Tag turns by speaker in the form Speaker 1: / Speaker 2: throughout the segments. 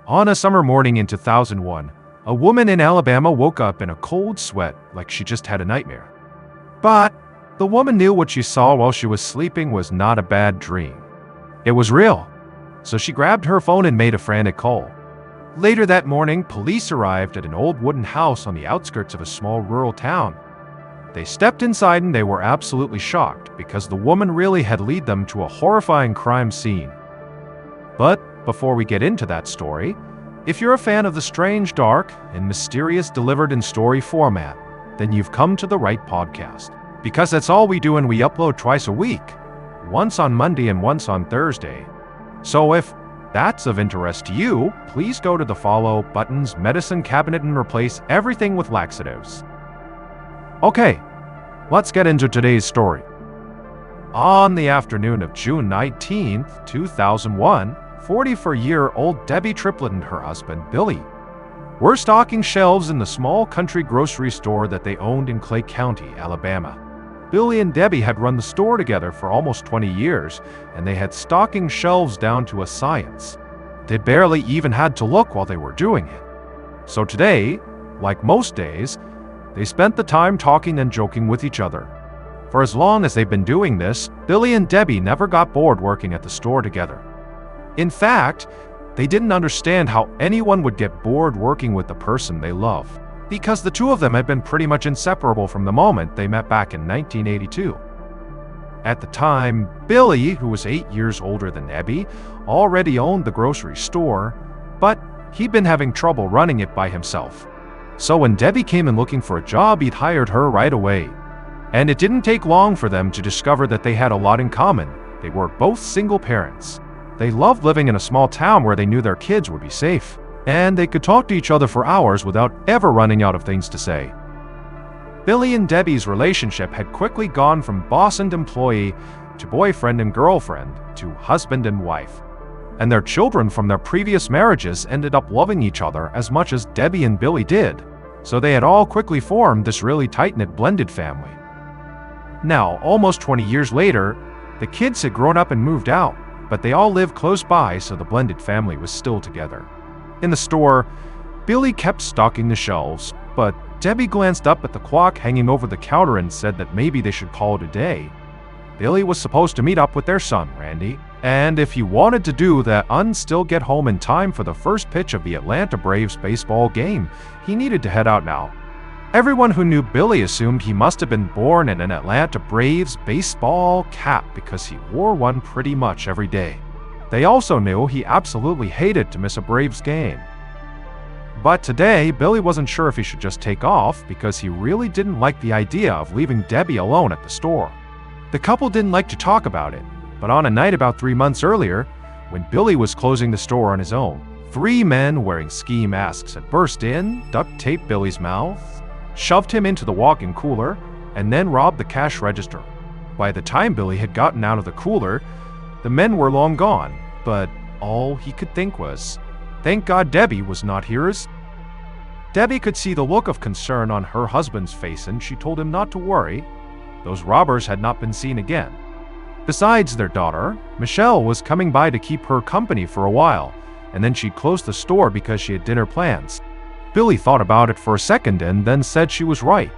Speaker 1: On a summer morning in 2001, a woman in Alabama woke up in a cold sweat like she just had a nightmare. But the woman knew what she saw while she was sleeping was not a bad dream. It was real. So she grabbed her phone and made a frantic call. Later that morning, police arrived at an old wooden house on the outskirts of a small rural town. They stepped inside and they were absolutely shocked because the woman really had led them to a horrifying crime scene. But before we get into that story, if you're a fan of the strange, dark, and mysterious delivered in story format, then you've come to the right podcast. Because that's all we do, and we upload twice a week, once on Monday and once on Thursday. So if that's of interest to you, please go to the follow buttons, medicine cabinet, and replace everything with laxatives. Okay, let's get into today's story. On the afternoon of June 19th, 2001, 44-year-old Debbie Triplett and her husband, Billy, were stocking shelves in the small country grocery store that they owned in Clay County, Alabama. Billy and Debbie had run the store together for almost 20 years, and they had stocking shelves down to a science. They barely even had to look while they were doing it. So today, like most days, they spent the time talking and joking with each other. For as long as they've been doing this, Billy and Debbie never got bored working at the store together. In fact, they didn't understand how anyone would get bored working with the person they love, because the two of them had been pretty much inseparable from the moment they met back in 1982. At the time, Billy, who was 8 years older than Debbie, already owned the grocery store, but he'd been having trouble running it by himself. So when Debbie came in looking for a job, he'd hired her right away. And it didn't take long for them to discover that they had a lot in common. They were both single parents. They loved living in a small town where they knew their kids would be safe, and they could talk to each other for hours without ever running out of things to say. Billy and Debbie's relationship had quickly gone from boss and employee to boyfriend and girlfriend to husband and wife. And their children from their previous marriages ended up loving each other as much as Debbie and Billy did, so they had all quickly formed this really tight-knit blended family. Now, almost 20 years later, the kids had grown up and moved out, but they all lived close by, so the blended family was still together. In the store, Billy kept stocking the shelves, but Debbie glanced up at the clock hanging over the counter and said that maybe they should call it a day. Billy was supposed to meet up with their son, Randy, and if he wanted to do that and still get home in time for the first pitch of the Atlanta Braves baseball game, he needed to head out now. Everyone who knew Billy assumed he must have been born in an Atlanta Braves baseball cap because he wore one pretty much every day. They also knew he absolutely hated to miss a Braves game. But today, Billy wasn't sure if he should just take off because he really didn't like the idea of leaving Debbie alone at the store. The couple didn't like to talk about it, but on a night about 3 months earlier, when Billy was closing the store on his own, 3 men wearing ski masks had burst in, duct-taped Billy's mouth, shoved him into the walk-in cooler, and then robbed the cash register. By the time Billy had gotten out of the cooler, the men were long gone, but all he could think was, thank God Debbie was not here. Debbie could see the look of concern on her husband's face, and she told him not to worry. Those robbers had not been seen again. Besides, their daughter, Michelle, was coming by to keep her company for a while, and then she'd closed the store because she had dinner plans. Billy thought about it for a second and then said she was right.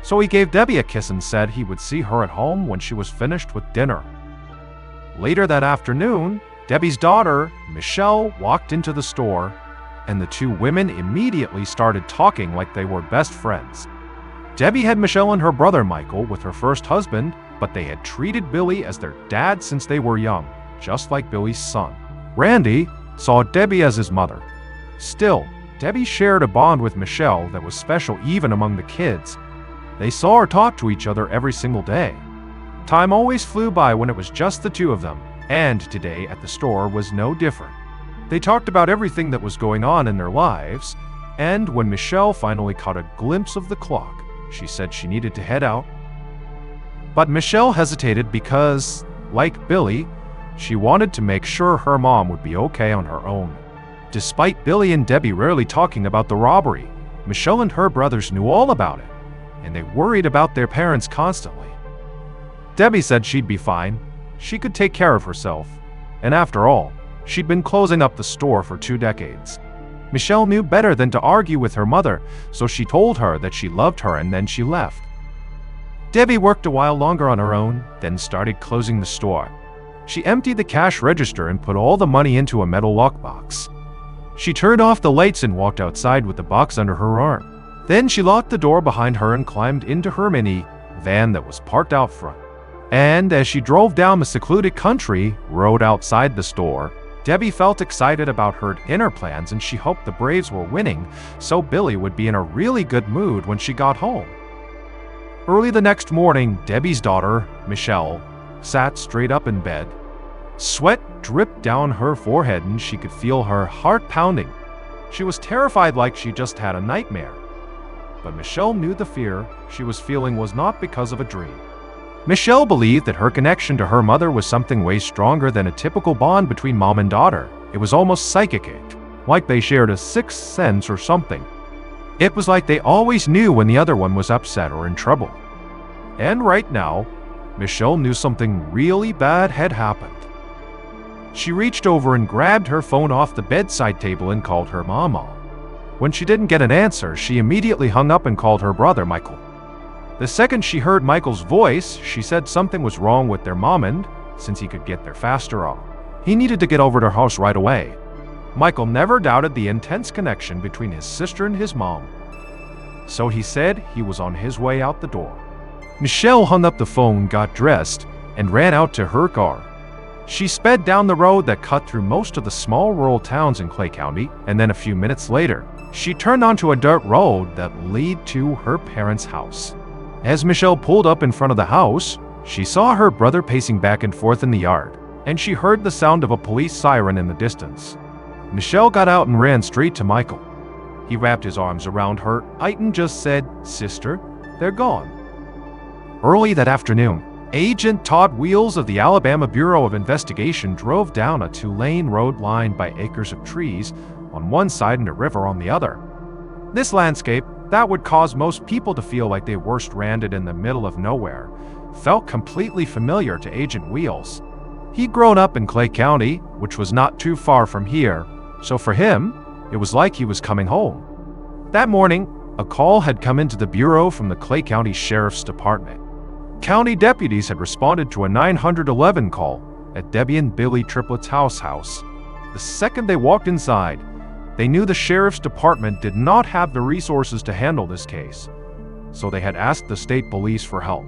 Speaker 1: So he gave Debbie a kiss and said he would see her at home when she was finished with dinner. Later that afternoon, Debbie's daughter, Michelle, walked into the store, and the 2 women immediately started talking like they were best friends. Debbie had Michelle and her brother Michael with her first husband, but they had treated Billy as their dad since they were young, just like Billy's son. Randy saw Debbie as his mother. Still, Debbie shared a bond with Michelle that was special even among the kids. They saw or talked to each other every single day. Time always flew by when it was just the 2 of them, and today at the store was no different. They talked about everything that was going on in their lives, and when Michelle finally caught a glimpse of the clock, she said she needed to head out. But Michelle hesitated because, like Billy, she wanted to make sure her mom would be okay on her own. Despite Billy and Debbie rarely talking about the robbery, Michelle and her brothers knew all about it, and they worried about their parents constantly. Debbie said she'd be fine. She could take care of herself. And after all, She'd been closing up the store for 2 decades. Michelle knew better than to argue with her mother, so she told her that she loved her and then she left. Debbie worked a while longer on her own, then started closing the store. She emptied the cash register and put all the money into a metal lockbox. She turned off the lights and walked outside with the box under her arm. Then she locked the door behind her and climbed into her mini van that was parked out front. And as she drove down the secluded country road outside the store, Debbie felt excited about her dinner plans and she hoped the Braves were winning so Billy would be in a really good mood when she got home. Early the next morning, Debbie's daughter, Michelle, sat straight up in bed. Sweat dripped down her forehead and she could feel her heart pounding. She was terrified like she just had a nightmare. But Michelle knew the fear she was feeling was not because of a dream. Michelle believed that her connection to her mother was something way stronger than a typical bond between mom and daughter. It was almost psychic, like they shared a sixth sense or something. It was like they always knew when the other one was upset or in trouble. And right now, Michelle knew something really bad had happened. She reached over and grabbed her phone off the bedside table and called her mama. When she didn't get an answer, she immediately hung up and called her brother, Michael. The second she heard Michael's voice, she said something was wrong with their mom and, since he could get there faster, he needed to get over to her house right away. Michael never doubted the intense connection between his sister and his mom. So he said he was on his way out the door. Michelle hung up the phone, got dressed, and ran out to her car. She sped down the road that cut through most of the small rural towns in Clay County, and then a few minutes later, she turned onto a dirt road that led to her parents' house. As Michelle pulled up in front of the house, she saw her brother pacing back and forth in the yard, and she heard the sound of a police siren in the distance. Michelle got out and ran straight to Michael. He wrapped his arms around her. Aiton just said, "Sister, they're gone." Early that afternoon, Agent Todd Wheels of the Alabama Bureau of Investigation drove down a 2-lane road lined by acres of trees on one side and a river on the other. This landscape, that would cause most people to feel like they were stranded in the middle of nowhere, felt completely familiar to Agent Wheels. He'd grown up in Clay County, which was not too far from here, so for him, it was like he was coming home. That morning, a call had come into the Bureau from the Clay County Sheriff's Department. County deputies had responded to a 911 call at Debbie and Billy Triplett's house. The second they walked inside, they knew the Sheriff's Department did not have the resources to handle this case, so they had asked the state police for help.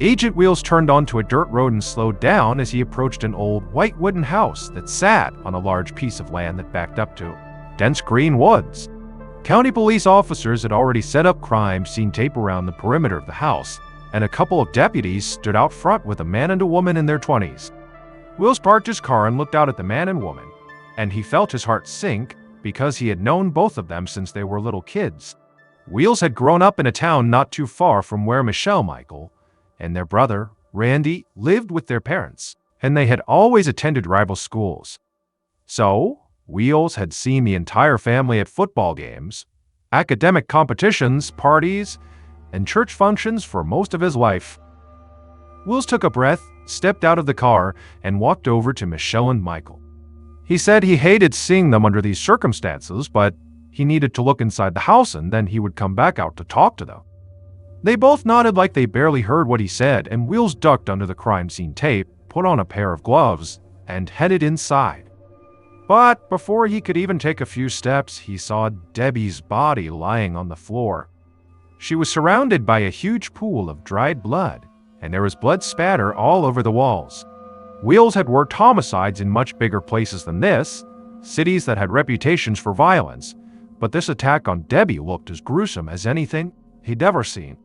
Speaker 1: Agent Wheels turned onto a dirt road and slowed down as he approached an old white wooden house that sat on a large piece of land that backed up to dense green woods. County police officers had already set up crime scene tape around the perimeter of the house, and a couple of deputies stood out front with a man and a woman in their 20s. Wheels parked his car and looked out at the man and woman, and he felt his heart sink because he had known both of them since they were little kids. Wheels had grown up in a town not too far from where Michelle, Michael, and their brother, Randy, lived with their parents, and they had always attended rival schools. So, Wheels had seen the entire family at football games, academic competitions, parties, and church functions for most of his life. Wheels took a breath, stepped out of the car, and walked over to Michelle and Michael. He said he hated seeing them under these circumstances, but he needed to look inside the house and then he would come back out to talk to them. They both nodded like they barely heard what he said, and Wheels ducked under the crime scene tape, put on a pair of gloves, and headed inside. But before he could even take a few steps, he saw Debbie's body lying on the floor. She was surrounded by a huge pool of dried blood, and there was blood spatter all over the walls. Wheels had worked homicides in much bigger places than this, cities that had reputations for violence, but this attack on Debbie looked as gruesome as anything he'd ever seen.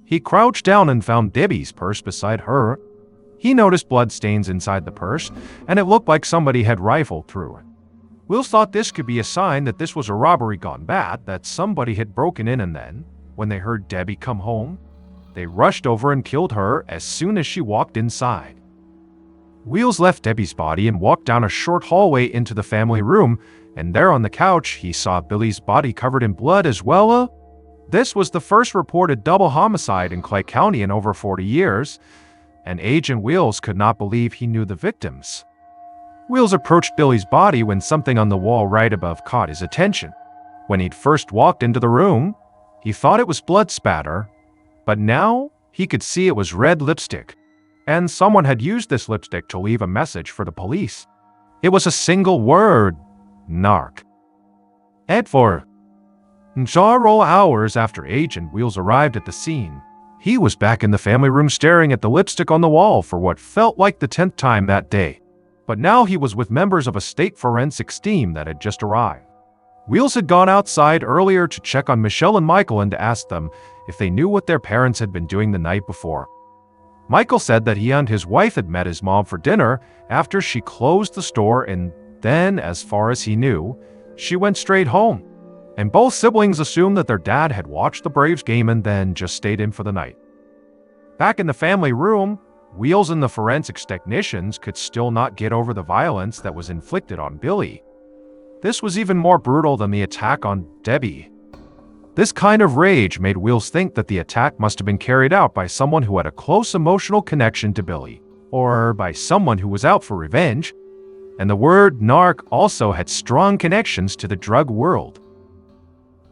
Speaker 1: He crouched down and found Debbie's purse beside her. He noticed blood stains inside the purse, and it looked like somebody had rifled through it. Wheels thought this could be a sign that this was a robbery gone bad, that somebody had broken in, and then, when they heard Debbie come home, they rushed over and killed her as soon as she walked inside. Wheels left Debbie's body and walked down a short hallway into the family room, and there on the couch he saw Billy's body covered in blood as well. This was the first reported double homicide in Clay County in over 40 years, and Agent Wheels could not believe he knew the victims. Wheels approached Billy's body when something on the wall right above caught his attention. When he'd first walked into the room, he thought it was blood spatter, but now he could see it was red lipstick, and someone had used this lipstick to leave a message for the police. It was a single word: narc. At 4 hours after Agent Wheels arrived at the scene, he was back in the family room staring at the lipstick on the wall for what felt like the 10th time that day. But now he was with members of a state forensics team that had just arrived. Wheels had gone outside earlier to check on Michelle and Michael and to ask them if they knew what their parents had been doing the night before. Michael said that he and his wife had met his mom for dinner after she closed the store, and then, as far as he knew, she went straight home. And both siblings assumed that their dad had watched the Braves game and then just stayed in for the night. Back in the family room, Wheels and the forensics technicians could still not get over the violence that was inflicted on Billy. This was even more brutal than the attack on Debbie. This kind of rage made Wheels think that the attack must have been carried out by someone who had a close emotional connection to Billy, or by someone who was out for revenge. And the word narc also had strong connections to the drug world.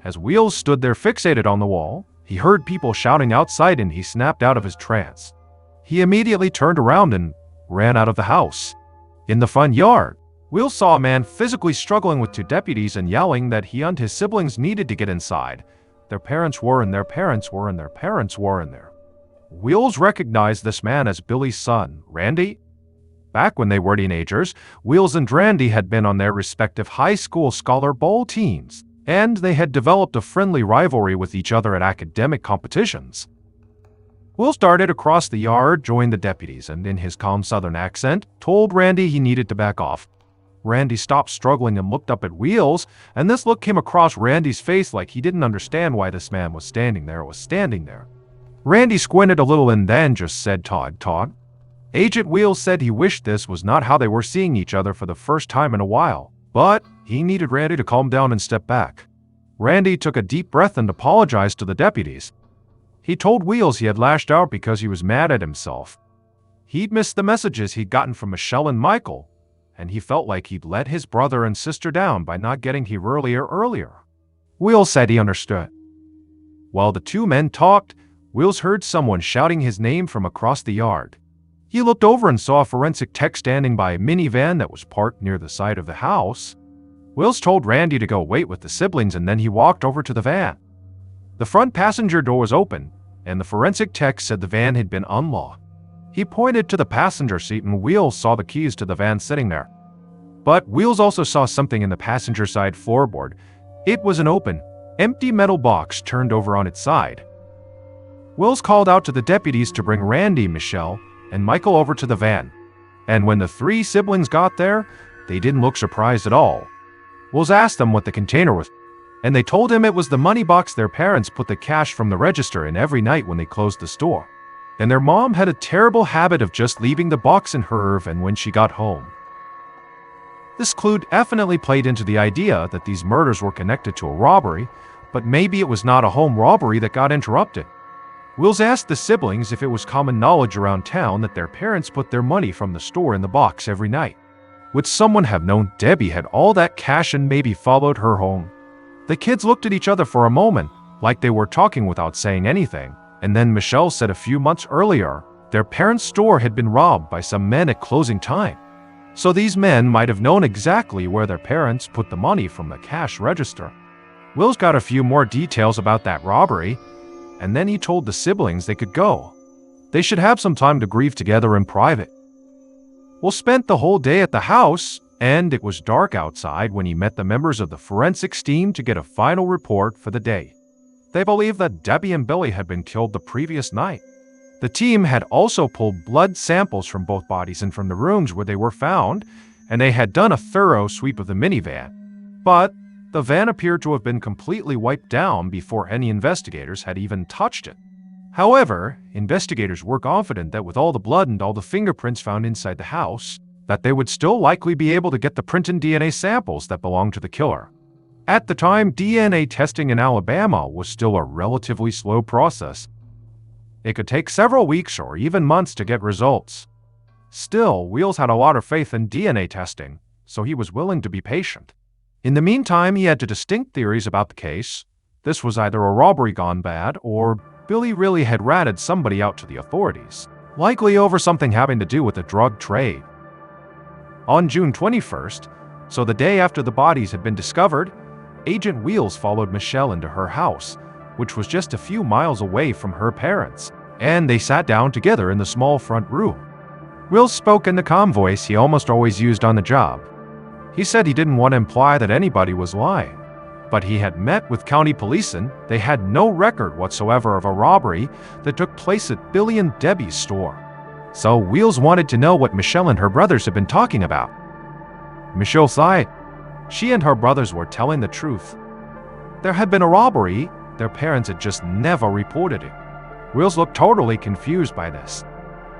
Speaker 1: As Wheels stood there fixated on the wall, he heard people shouting outside and he snapped out of his trance. He immediately turned around and ran out of the house. In the front yard, Wheels saw a man physically struggling with 2 deputies and yelling that he and his siblings needed to get inside. Their parents were, and their parents were, and their parents were in there. Wheels recognized this man as Billy's son, Randy. Back when they were teenagers, Wheels and Randy had been on their respective high school scholar bowl teams, and they had developed a friendly rivalry with each other at academic competitions. Wheels darted across the yard, joined the deputies, and in his calm southern accent, told Randy he needed to back off. Randy stopped struggling and looked up at Wheels, and this look came across Randy's face like he didn't understand why this man was standing there. Randy squinted a little and then just said, Todd. Agent Wheels said he wished this was not how they were seeing each other for the first time in a while, but he needed Randy to calm down and step back. Randy took a deep breath and apologized to the deputies. He told Wheels he had lashed out because he was mad at himself. He'd missed the messages he'd gotten from Michelle and Michael, and he felt like he'd let his brother and sister down by not getting here earlier. Wheels said he understood. While the 2 men talked, Wheels heard someone shouting his name from across the yard. He looked over and saw a forensic tech standing by a minivan that was parked near the side of the house. Wheels told Randy to go wait with the siblings, and then he walked over to the van. The front passenger door was open, and the forensic tech said the van had been unlocked. He pointed to the passenger seat, and Wheels saw the keys to the van sitting there. But Wheels also saw something in the passenger side floorboard. It was an open, empty metal box turned over on its side. Wheels called out to the deputies to bring Randy, Michelle, and Michael over to the van. And when the 3 siblings got there, they didn't look surprised at all. Wheels asked them what the container was, and they told him it was the money box their parents put the cash from the register in every night when they closed the store. And their mom had a terrible habit of just leaving the box in her van when she got home. This clue definitely played into the idea that these murders were connected to a robbery, but maybe it was not a home robbery that got interrupted. Wheels asked the siblings if it was common knowledge around town that their parents put their money from the store in the box every night. Would someone have known Debbie had all that cash and maybe followed her home? The kids looked at each other for a moment, like they were talking without saying anything, and then Michelle said a few months earlier, their parents' store had been robbed by some men at closing time. So these men might have known exactly where their parents put the money from the cash register. Wheels got a few more details about that robbery, and then he told the siblings they could go. They should have some time to grieve together in private. Will spent the whole day at the house, and it was dark outside when he met the members of the forensics team to get a final report for the day. They believed that Debbie and Billy had been killed the previous night. The team had also pulled blood samples from both bodies and from the rooms where they were found, and they had done a thorough sweep of the minivan. But the van appeared to have been completely wiped down before any investigators had even touched it. However, investigators were confident that with all the blood and all the fingerprints found inside the house, that they would still likely be able to get the print and DNA samples that belonged to the killer. At the time, DNA testing in Alabama was still a relatively slow process. It could take several weeks or even months to get results. Still, Wheels had a lot of faith in DNA testing, so he was willing to be patient. In the meantime, he had two distinct theories about the case. This was either a robbery gone bad, or Billy really had ratted somebody out to the authorities, likely over something having to do with the drug trade. On June 21st, so the day after the bodies had been discovered, Agent Wheels followed Michelle into her house, which was just a few miles away from her parents, and they sat down together in the small front room. Wheels spoke in the calm voice he almost always used on the job. He said he didn't want to imply that anybody was lying, but he had met with county police and they had no record whatsoever of a robbery that took place at Billy and Debbie's store. So Wheels wanted to know what Michelle and her brothers had been talking about. Michelle sighed. She and her brothers were telling the truth. There had been a robbery, their parents had just never reported it. Wheels looked totally confused by this.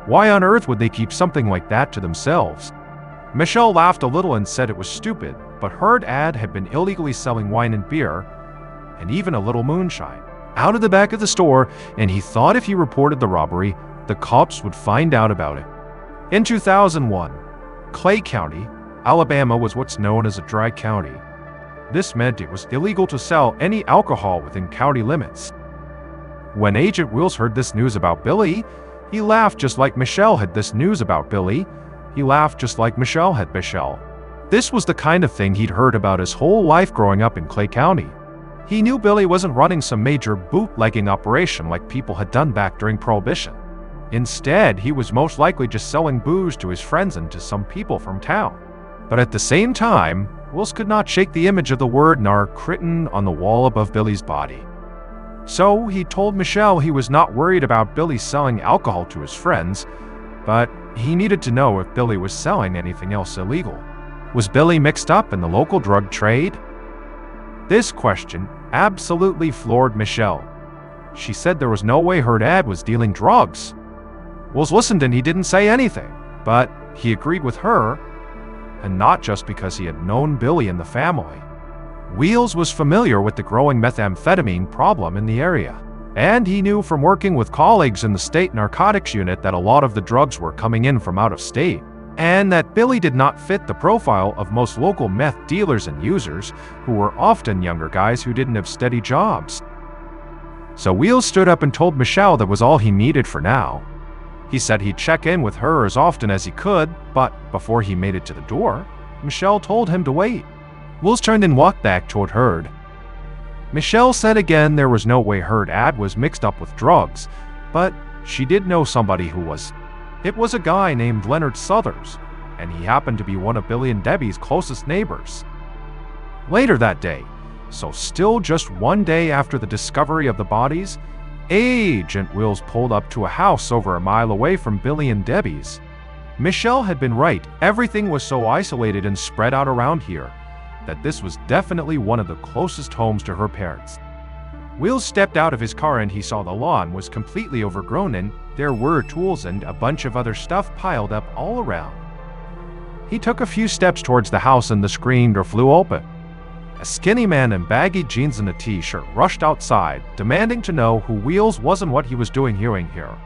Speaker 1: Why on earth would they keep something like that to themselves? Michelle laughed a little and said it was stupid, but her dad had been illegally selling wine and beer, and even a little moonshine, out of the back of the store, and he thought if he reported the robbery, the cops would find out about it. In 2001, Clay County, Alabama was what's known as a dry county. This meant it was illegal to sell any alcohol within county limits. When Agent Wheels heard this news about Billy, he laughed just like Michelle had this news about Billy. He laughed just like Michelle had Michelle. This was the kind of thing he'd heard about his whole life growing up in Clay County. He knew Billy wasn't running some major bootlegging operation like people had done back during Prohibition. Instead, he was most likely just selling booze to his friends and to some people from town. But at the same time, Wheels could not shake the image of the word narc written on the wall above Billy's body. So he told Michelle he was not worried about Billy selling alcohol to his friends, but he needed to know if Billy was selling anything else illegal. Was Billy mixed up in the local drug trade? This question absolutely floored Michelle. She said there was no way her dad was dealing drugs. Wheels listened and he didn't say anything, but he agreed with her, and not just because he had known Billy and the family. Wheels was familiar with the growing methamphetamine problem in the area, and he knew from working with colleagues in the state narcotics unit that a lot of the drugs were coming in from out of state, and that Billy did not fit the profile of most local meth dealers and users, who were often younger guys who didn't have steady jobs. So Wheels stood up and told Michelle that was all he needed for now. He said he'd check in with her as often as he could, but before he made it to the door, Michelle told him to wait. Wheels turned and walked back toward Hurd. Michelle said again there was no way her dad was mixed up with drugs, but she did know somebody who was. It was a guy named Leonard Southers, and he happened to be one of Billy and Debbie's closest neighbors. Later that day, so still just one day after the discovery of the bodies, Agent Wheels pulled up to a house over a mile away from Billy and Debbie's. Michelle had been right. Everything was so isolated and spread out around here that this was definitely one of the closest homes to her parents. Wheels stepped out of his car and he saw the lawn was completely overgrown and there were tools and a bunch of other stuff piled up all around. He took a few steps towards the house and the screen door flew open. A skinny man in baggy jeans and a t-shirt rushed outside, demanding to know who Wheels was and what he was doing here.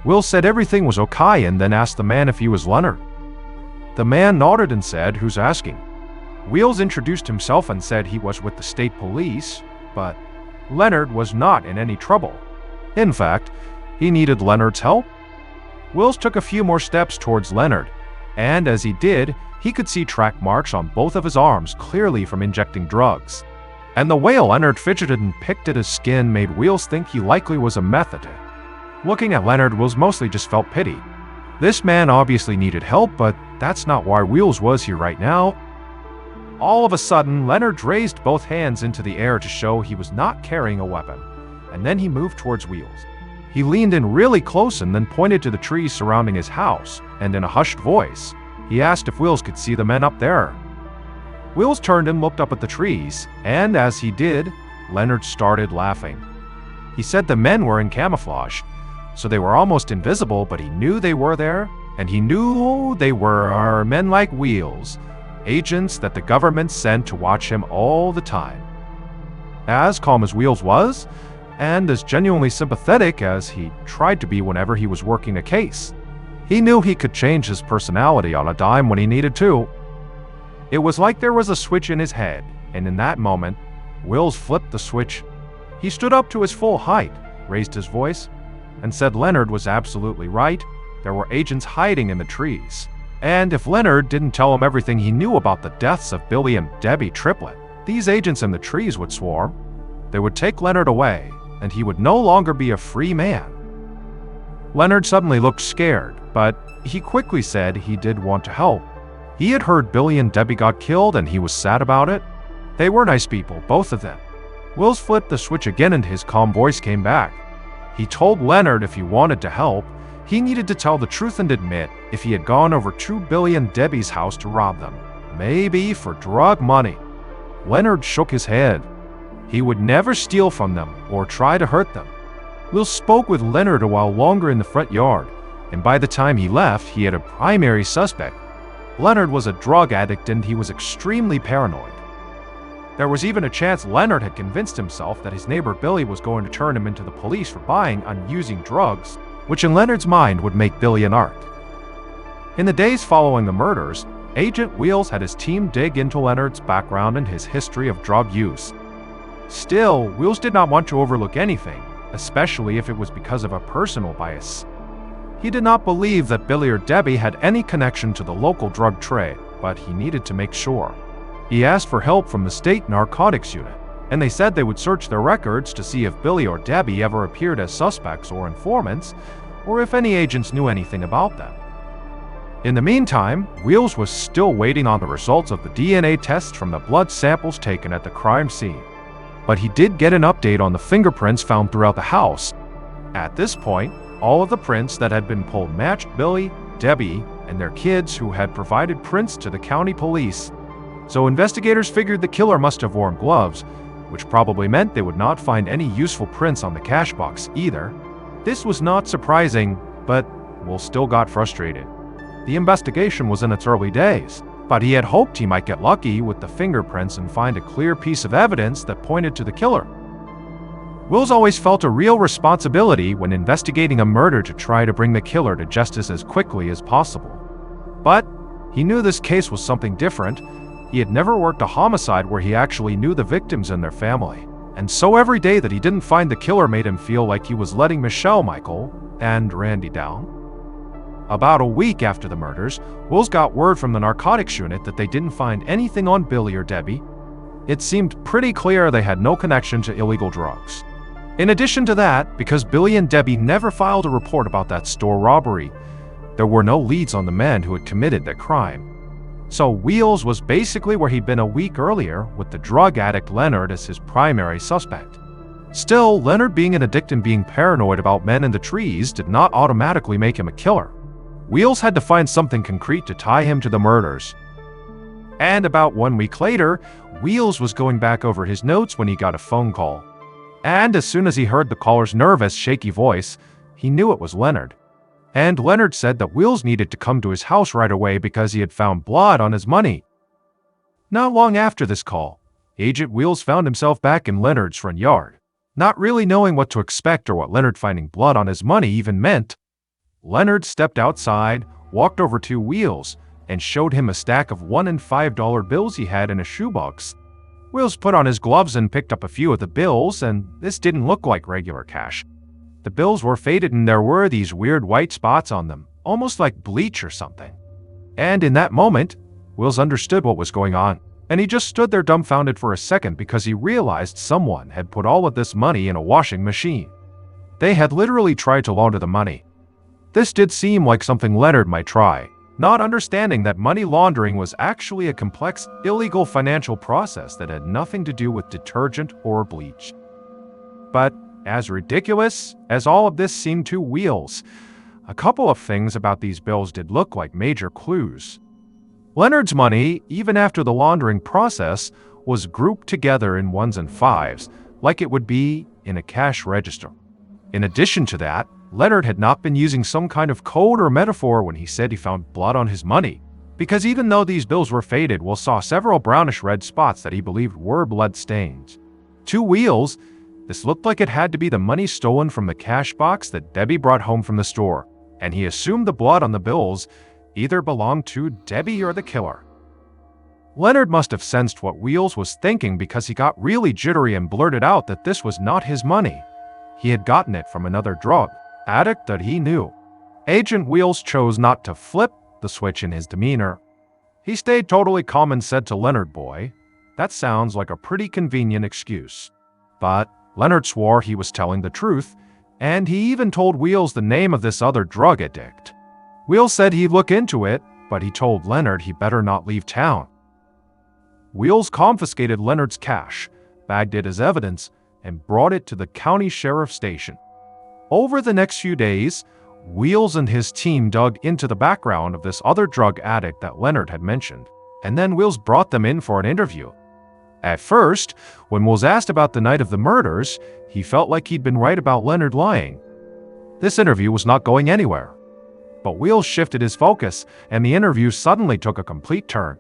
Speaker 1: Wheels said everything was okay and then asked the man if he was Leonard. The man nodded and said, "Who's asking?" Wheels introduced himself and said he was with the state police, but Leonard was not in any trouble. In fact, he needed Leonard's help. Wheels took a few more steps towards Leonard, and as he did, he could see track marks on both of his arms clearly from injecting drugs. And the way Leonard fidgeted and picked at his skin made Wheels think he likely was a meth addict. Looking at Leonard, Wheels mostly just felt pity. This man obviously needed help, but that's not why Wheels was here right now. All of a sudden, Leonard raised both hands into the air to show he was not carrying a weapon, and then he moved towards Wheels. He leaned in really close and then pointed to the trees surrounding his house, and in a hushed voice, he asked if Wheels could see the men up there. Wheels turned and looked up at the trees, and as he did, Leonard started laughing. He said the men were in camouflage, so they were almost invisible, but he knew they were there, and he knew they were men like Wheels, agents that the government sent to watch him all the time. As calm as Wheels was, and as genuinely sympathetic as he tried to be whenever he was working a case, He knew he could change his personality on a dime when he needed to. It was like there was a switch in his head, and in that moment, Wills flipped the switch. He stood up to his full height, raised his voice, and said Leonard was absolutely right. There were agents hiding in the trees. And if Leonard didn't tell him everything he knew about the deaths of Billy and Debbie Triplett, these agents in the trees would swarm. They would take Leonard away, and he would no longer be a free man. Leonard suddenly looked scared, but he quickly said he did want to help. He had heard Billy and Debbie got killed, and he was sad about it. They were nice people, both of them. Wills flipped the switch again and his calm voice came back. He told Leonard if he wanted to help, he needed to tell the truth and admit if he had gone over to Billy and Debbie's house to rob them, maybe for drug money. Leonard shook his head. He would never steal from them or try to hurt them. Wills spoke with Leonard a while longer in the front yard, and by the time he left, he had a primary suspect. Leonard was a drug addict and he was extremely paranoid. There was even a chance Leonard had convinced himself that his neighbor Billy was going to turn him into the police for buying and using drugs, which in Leonard's mind would make Billy an art. In the days following the murders, Agent Wills had his team dig into Leonard's background and his history of drug use. Still, Wills did not want to overlook anything, especially if it was because of a personal bias. He did not believe that Billy or Debbie had any connection to the local drug trade, but he needed to make sure. He asked for help from the state narcotics unit, and they said they would search their records to see if Billy or Debbie ever appeared as suspects or informants, or if any agents knew anything about them. In the meantime, Wills was still waiting on the results of the DNA tests from the blood samples taken at the crime scene. But he did get an update on the fingerprints found throughout the house. At this point, all of the prints that had been pulled matched Billy, Debbie, and their kids who had provided prints to the county police. So investigators figured the killer must have worn gloves, which probably meant they would not find any useful prints on the cash box either. This was not surprising, but Wills still got frustrated. The investigation was in its early days, but he had hoped he might get lucky with the fingerprints and find a clear piece of evidence that pointed to the killer. Wills always felt a real responsibility when investigating a murder to try to bring the killer to justice as quickly as possible. But he knew this case was something different. He had never worked a homicide where he actually knew the victims and their family. And so every day that he didn't find the killer made him feel like he was letting Michelle, Michael, and Randy down. About a week after the murders, Wills got word from the narcotics unit that they didn't find anything on Billy or Debbie. It seemed pretty clear they had no connection to illegal drugs. In addition to that, because Billy and Debbie never filed a report about that store robbery, there were no leads on the men who had committed the crime. So Wills was basically where he'd been a week earlier, with the drug addict Leonard as his primary suspect. Still, Leonard being an addict and being paranoid about men in the trees did not automatically make him a killer. Wills had to find something concrete to tie him to the murders. And about 1 week later, Wills was going back over his notes when he got a phone call. And as soon as he heard the caller's nervous, shaky voice, he knew it was Leonard. And Leonard said that Wills needed to come to his house right away because he had found blood on his money. Not long after this call, Agent Wills found himself back in Leonard's front yard. Not really knowing what to expect or what Leonard finding blood on his money even meant, Leonard stepped outside, walked over to Wills, and showed him a stack of $1 and $5 bills he had in a shoebox. Wills put on his gloves and picked up a few of the bills, and this didn't look like regular cash. The bills were faded and there were these weird white spots on them, almost like bleach or something. And in that moment, Wills understood what was going on, and he just stood there dumbfounded for a second because he realized someone had put all of this money in a washing machine. They had literally tried to launder the money. This did seem like something Leonard might try, not understanding that money laundering was actually a complex, illegal financial process that had nothing to do with detergent or bleach. But as ridiculous as all of this seemed to Wills, a couple of things about these bills did look like major clues. Leonard's money, even after the laundering process, was grouped together in 1s and 5s, like it would be in a cash register. In addition to that, Leonard had not been using some kind of code or metaphor when he said he found blood on his money, because even though these bills were faded, Wills saw several brownish-red spots that he believed were blood stains. To Wills, this looked like it had to be the money stolen from the cash box that Debbie brought home from the store, and he assumed the blood on the bills either belonged to Debbie or the killer. Leonard must have sensed what Wheels was thinking because he got really jittery and blurted out that this was not his money. He had gotten it from another drug addict that he knew. Agent Wheels chose not to flip the switch in his demeanor. He stayed totally calm and said to Leonard, "Boy, that sounds like a pretty convenient excuse." But Leonard swore he was telling the truth, and he even told Wheels the name of this other drug addict. Wheels said he'd look into it, but he told Leonard he better not leave town. Wheels confiscated Leonard's cash, bagged it as evidence, and brought it to the county sheriff's station. Over the next few days, Wheels and his team dug into the background of this other drug addict that Leonard had mentioned, and then Wheels brought them in for an interview. At first, when Wheels asked about the night of the murders, he felt like he'd been right about Leonard lying. This interview was not going anywhere. But Wheels shifted his focus, and the interview suddenly took a complete turn.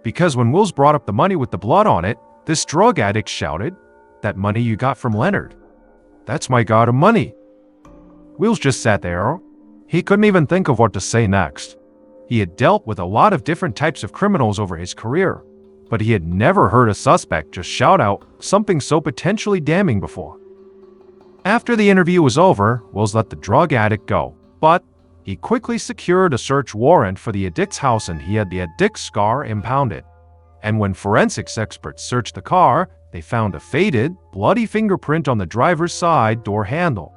Speaker 1: Because when Wheels brought up the money with the blood on it, this drug addict shouted, "That money you got from Leonard. That's my god of money." Wheels just sat there. He couldn't even think of what to say next. He had dealt with a lot of different types of criminals over his career, but he had never heard a suspect just shout out something so potentially damning before. After the interview was over, Wheels let the drug addict go, but he quickly secured a search warrant for the addict's house and he had the addict's car impounded. And when forensics experts searched the car, they found a faded, bloody fingerprint on the driver's side door handle.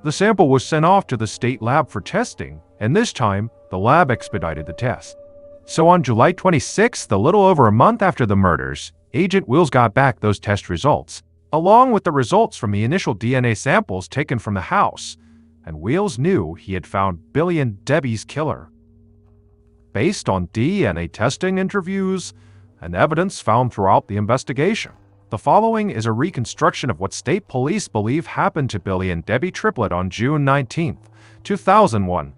Speaker 1: The sample was sent off to the state lab for testing, and this time, the lab expedited the test. So on July 26th, a little over a month after the murders, Agent Wheels got back those test results, along with the results from the initial DNA samples taken from the house, and Wheels knew he had found Billy and Debbie's killer. Based on DNA testing interviews and evidence found throughout the investigation, the following is a reconstruction of what state police believe happened to Billy and Debbie Triplett on June 19, 2001.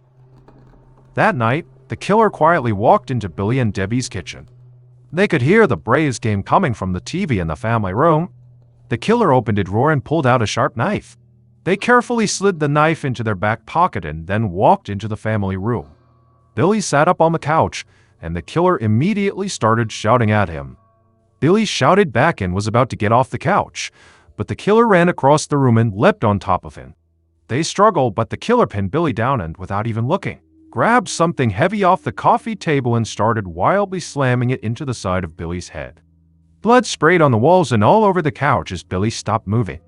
Speaker 1: That night, the killer quietly walked into Billy and Debbie's kitchen. They could hear the Braves game coming from the TV in the family room. The killer opened a drawer and pulled out a sharp knife. They carefully slid the knife into their back pocket and then walked into the family room. Billy sat up on the couch, and the killer immediately started shouting at him. Billy shouted back and was about to get off the couch, but the killer ran across the room and leapt on top of him. They struggled, but the killer pinned Billy down and, without even looking, grabbed something heavy off the coffee table and started wildly slamming it into the side of Billy's head. Blood sprayed on the walls and all over the couch as Billy stopped moving.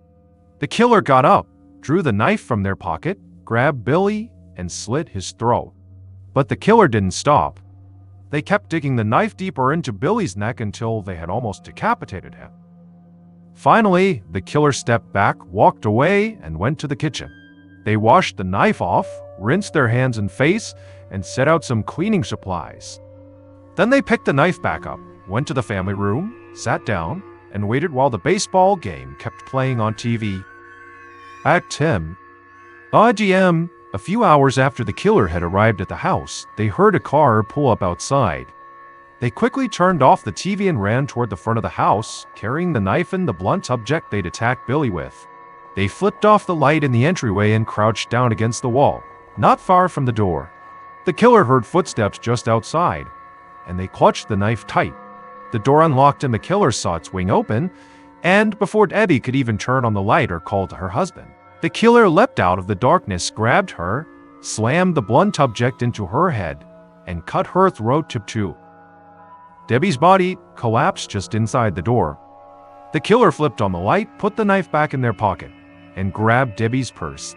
Speaker 1: The killer got up, drew the knife from their pocket, grabbed Billy, and slit his throat. But the killer didn't stop. They kept digging the knife deeper into Billy's neck until they had almost decapitated him. Finally, the killer stepped back, walked away, and went to the kitchen. They washed the knife off, rinsed their hands and face, and set out some cleaning supplies. Then they picked the knife back up, went to the family room, sat down, and waited while the baseball game kept playing on TV. Act 10. IGM. A few hours after the killer had arrived at the house, they heard a car pull up outside. They quickly turned off the TV and ran toward the front of the house, carrying the knife and the blunt object they'd attacked Billy with. They flipped off the light in the entryway and crouched down against the wall, not far from the door. The killer heard footsteps just outside, and they clutched the knife tight. The door unlocked and the killer saw it swing open, and before Debbie could even turn on the light or call to her husband, the killer leapt out of the darkness, grabbed her, slammed the blunt object into her head, and cut her throat in two. Debbie's body collapsed just inside the door. The killer flipped on the light, put the knife back in their pocket, and grabbed Debbie's purse.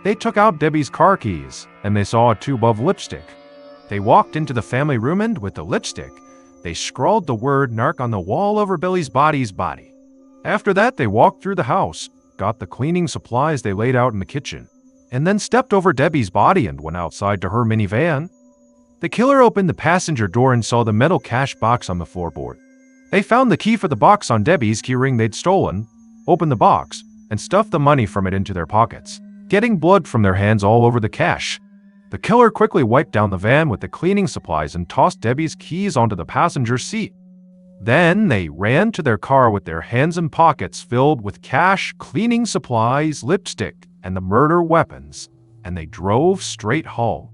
Speaker 1: They took out Debbie's car keys, and they saw a tube of lipstick. They walked into the family room and, with the lipstick, they scrawled the word narc on the wall over Billy's body. After that, they walked through the house, got the cleaning supplies they laid out in the kitchen, and then stepped over Debbie's body and went outside to her minivan. The killer opened the passenger door and saw the metal cash box on the floorboard. They found the key for the box on Debbie's keyring they'd stolen, opened the box, and stuffed the money from it into their pockets, getting blood from their hands all over the cash. The killer quickly wiped down the van with the cleaning supplies and tossed Debbie's keys onto the passenger seat. Then they ran to their car with their hands and pockets filled with cash, cleaning supplies, lipstick, and the murder weapons. and they drove straight home.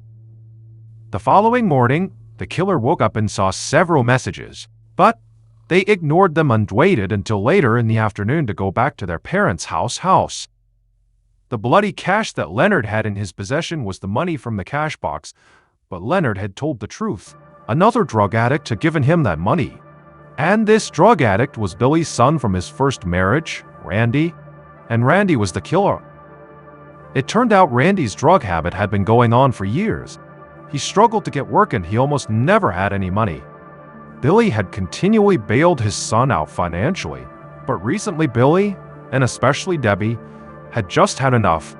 Speaker 1: The following morning, the killer woke up and saw several messages, but they ignored them and waited until later in the afternoon to go back to their parents' house. The bloody cash that Leonard had in his possession was the money from the cash box, but Leonard had told the truth. Another drug addict had given him that money. And this drug addict was Billy's son from his first marriage, Randy, and Randy was the killer. It turned out Randy's drug habit had been going on for years. He struggled to get work and he almost never had any money. Billy had continually bailed his son out financially, but recently Billy, and especially Debbie, had just had enough.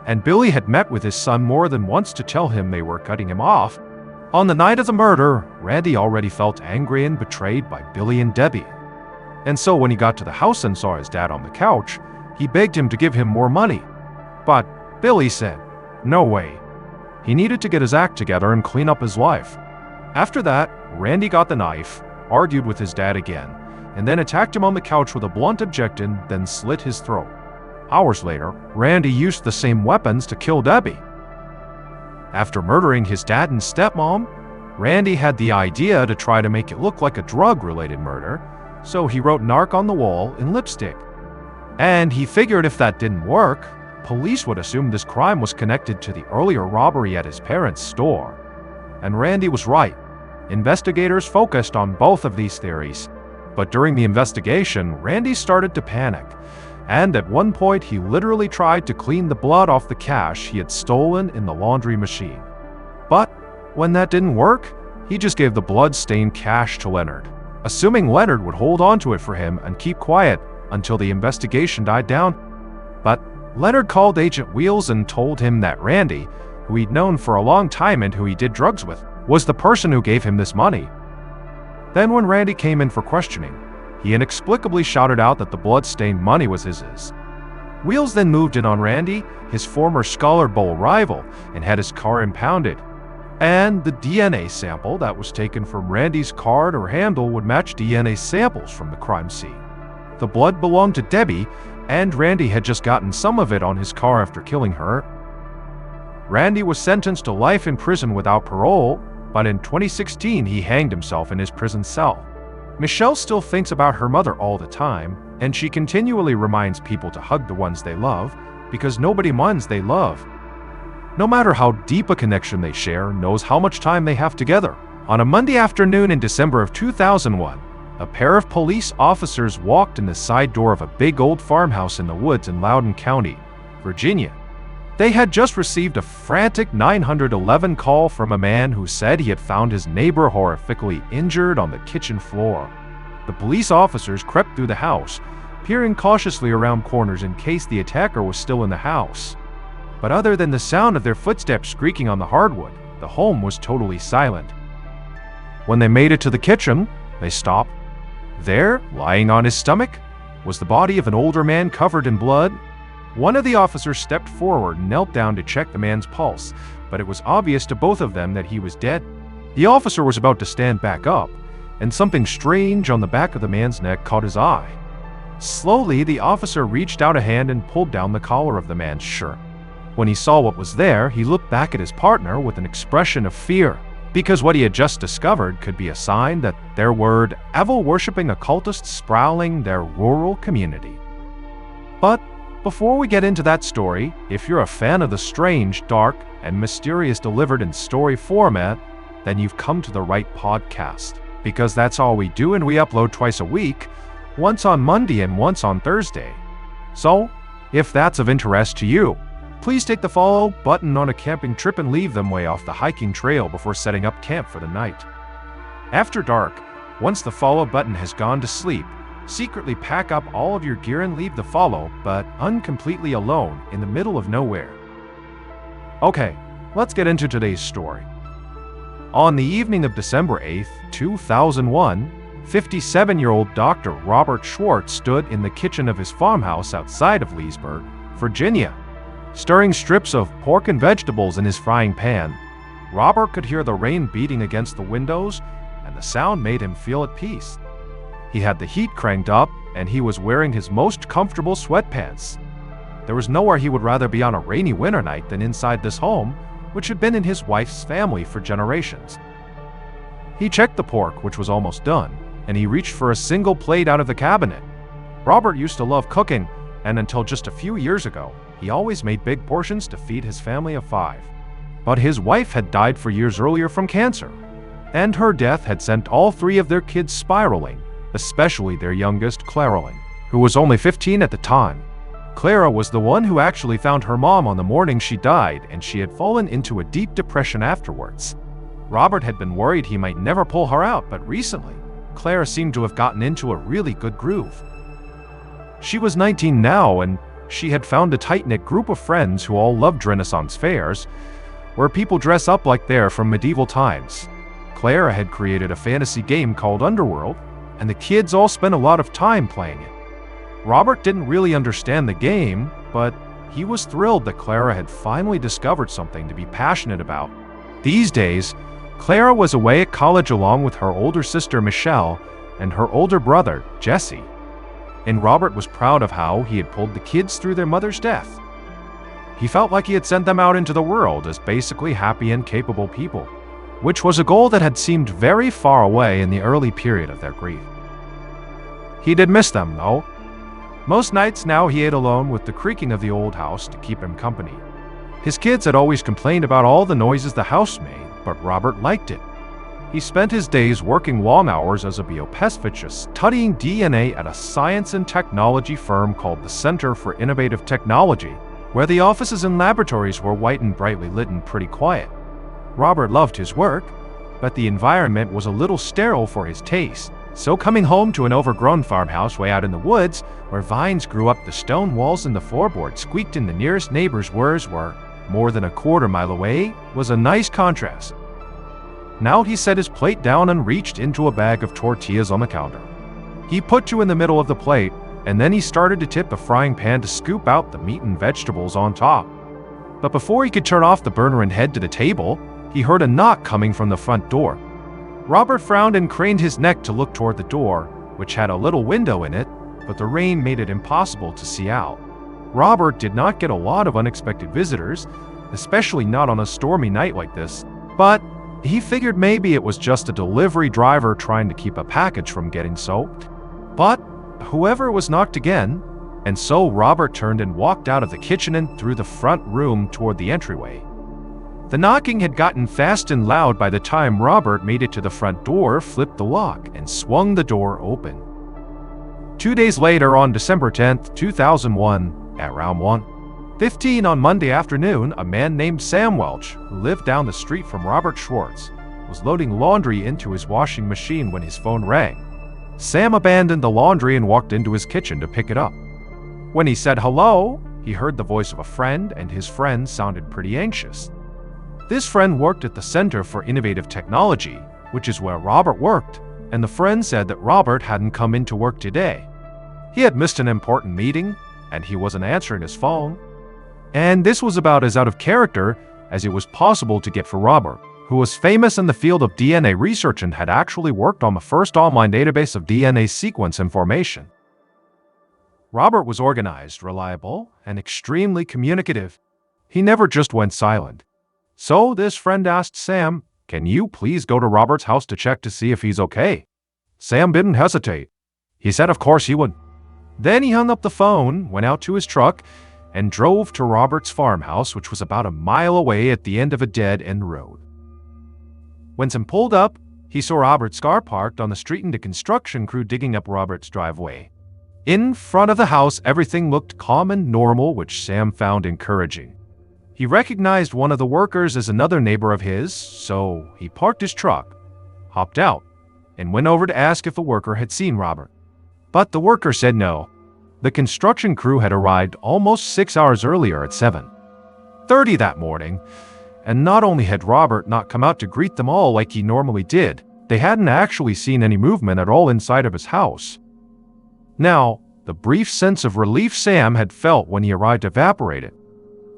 Speaker 1: And Billy had met with his son more than once to tell him they were cutting him off. On the night of the murder, Randy already felt angry and betrayed by Billy and Debbie. And so when he got to the house and saw his dad on the couch, he begged him to give him more money. But Billy said, no way. He needed to get his act together and clean up his life. After that, Randy got the knife, argued with his dad again, and then attacked him on the couch with a blunt object and then slit his throat. Hours later, Randy used the same weapons to kill Debbie. After murdering his dad and stepmom, Randy had the idea to try to make it look like a drug-related murder, so he wrote "narc" on the wall in lipstick. And he figured if that didn't work, police would assume this crime was connected to the earlier robbery at his parents' store. And Randy was right. Investigators focused on both of these theories. But during the investigation, Randy started to panic. And at one point, he literally tried to clean the blood off the cash he had stolen in the laundry machine. But when that didn't work, he just gave the blood-stained cash to Leonard, assuming Leonard would hold on to it for him and keep quiet until the investigation died down. But Leonard called Agent Wheels and told him that Randy, who he'd known for a long time and who he did drugs with, was the person who gave him this money. Then when Randy came in for questioning, he inexplicably shouted out that the blood-stained money was his. Wheels then moved in on Randy, his former Scholar Bowl rival, and had his car impounded. And the DNA sample that was taken from Randy's card or handle would match DNA samples from the crime scene. The blood belonged to Debbie, and Randy had just gotten some of it on his car after killing her. Randy was sentenced to life in prison without parole, but in 2016 he hanged himself in his prison cell. Michelle still thinks about her mother all the time, and she continually reminds people to hug the ones they love, because nobody ones they love, no matter how deep a connection they share, knows how much time they have together. On a Monday afternoon in December of 2001, a pair of police officers walked in the side door of a big old farmhouse in the woods in Loudoun County, Virginia. They had just received a frantic 911 call from a man who said he had found his neighbor horrifically injured on the kitchen floor. The police officers crept through the house, peering cautiously around corners in case the attacker was still in the house. But other than the sound of their footsteps squeaking on the hardwood, the home was totally silent. When they made it to the kitchen, they stopped. There, lying on his stomach, was the body of an older man covered in blood. One of the officers stepped forward and knelt down to check the man's pulse, but it was obvious to both of them that he was dead. The officer was about to stand back up, and something strange on the back of the man's neck caught his eye. Slowly, the officer reached out a hand and pulled down the collar of the man's shirt. When he saw what was there, he looked back at his partner with an expression of fear, because what he had just discovered could be a sign that there were devil-worshipping occultists sprawling their rural community. But before we get into that story, if you're a fan of the strange, dark, and mysterious delivered in story format, then you've come to the right podcast, because that's all we do, and we upload twice a week, once on Monday and once on Thursday. So, if that's of interest to you, please take the follow button on a camping trip and leave them way off the hiking trail before setting up camp for the night. After dark, once the follow button has gone to sleep, secretly pack up all of your gear and leave the follow, but uncompletely alone in the middle of nowhere. Okay, let's get into today's story. On the evening of December 8th, 2001, 57-year-old Dr. Robert Schwartz stood in the kitchen of his farmhouse outside of Leesburg, Virginia, stirring strips of pork and vegetables in his frying pan. Robert could hear the rain beating against the windows, and the sound made him feel at peace. He had the heat cranked up, and he was wearing his most comfortable sweatpants. There was nowhere he would rather be on a rainy winter night than inside this home, which had been in his wife's family for generations. He checked the pork, which was almost done, and he reached for a single plate out of the cabinet. Robert used to love cooking, and until just a few years ago, he always made big portions to feed his family of 5. But his wife had died 4 years earlier from cancer, and her death had sent all 3 of their kids spiraling, especially their youngest, Claralyn, who was only 15 at the time. Clara was the one who actually found her mom on the morning she died, and she had fallen into a deep depression afterwards. Robert had been worried he might never pull her out, but recently, Clara seemed to have gotten into a really good groove. She was 19 now, and she had found a tight-knit group of friends who all loved Renaissance fairs, where people dress up like they're from medieval times. Clara had created a fantasy game called Underworld, and the kids all spent a lot of time playing it. Robert didn't really understand the game, but he was thrilled that Clara had finally discovered something to be passionate about. These days, Clara was away at college along with her older sister Michelle and her older brother Jesse, and Robert was proud of how he had pulled the kids through their mother's death. He felt like he had sent them out into the world as basically happy and capable people, which was a goal that had seemed very far away in the early period of their grief. He did miss them, though. Most nights now he ate alone with the creaking of the old house to keep him company. His kids had always complained about all the noises the house made, but Robert liked it. He spent his days working long hours as a biopathicist, studying DNA at a science and technology firm called the Center for Innovative Technology, where the offices and laboratories were white and brightly lit and pretty quiet. Robert loved his work, but the environment was a little sterile for his taste. So coming home to an overgrown farmhouse way out in the woods, where vines grew up the stone walls and the floorboards squeaked and the nearest neighbor's whirs were more than a quarter-mile away, was a nice contrast. Now he set his plate down and reached into a bag of tortillas on the counter. He put 2 in the middle of the plate, and then he started to tip the frying pan to scoop out the meat and vegetables on top. But before he could turn off the burner and head to the table, he heard a knock coming from the front door. Robert frowned and craned his neck to look toward the door, which had a little window in it, but the rain made it impossible to see out. Robert did not get a lot of unexpected visitors, especially not on a stormy night like this, but he figured maybe it was just a delivery driver trying to keep a package from getting soaked. But whoever was knocked again, and so Robert turned and walked out of the kitchen and through the front room toward the entryway. The knocking had gotten fast and loud by the time Robert made it to the front door, flipped the lock, and swung the door open. 2 days later, on December 10th, 2001, at around 1:15 on Monday afternoon, a man named Sam Welch, who lived down the street from Robert Schwartz, was loading laundry into his washing machine when his phone rang. Sam abandoned the laundry and walked into his kitchen to pick it up. When he said hello, he heard the voice of a friend, and his friend sounded pretty anxious. This friend worked at the Center for Innovative Technology, which is where Robert worked, and the friend said that Robert hadn't come into work today. He had missed an important meeting, and he wasn't answering his phone. And this was about as out of character as it was possible to get for Robert, who was famous in the field of DNA research and had actually worked on the first online database of DNA sequence information. Robert was organized, reliable, and extremely communicative. He never just went silent. So this friend asked Sam, "Can you please go to Robert's house to check to see if he's okay?" Sam didn't hesitate. He said of course he would. Then he hung up the phone, went out to his truck, and drove to Robert's farmhouse, which was about a mile away at the end of a dead-end road. When Sam pulled up, he saw Robert's car parked on the street and a construction crew digging up Robert's driveway. In front of the house, everything looked calm and normal, which Sam found encouraging. He recognized one of the workers as another neighbor of his, so he parked his truck, hopped out, and went over to ask if the worker had seen Robert. But the worker said no. The construction crew had arrived almost 6 hours earlier at 7:30 that morning, and not only had Robert not come out to greet them all like he normally did, they hadn't actually seen any movement at all inside of his house. Now, the brief sense of relief Sam had felt when he arrived evaporated.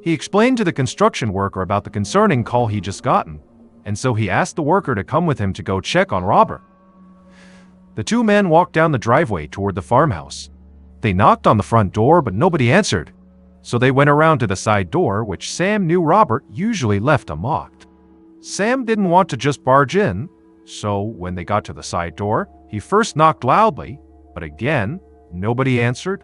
Speaker 1: He explained to the construction worker about the concerning call he'd just gotten, and so he asked the worker to come with him to go check on Robert. The 2 men walked down the driveway toward the farmhouse. They knocked on the front door, but nobody answered. So they went around to the side door, which Sam knew Robert usually left unlocked. Sam didn't want to just barge in, so when they got to the side door, he first knocked loudly, but again, nobody answered.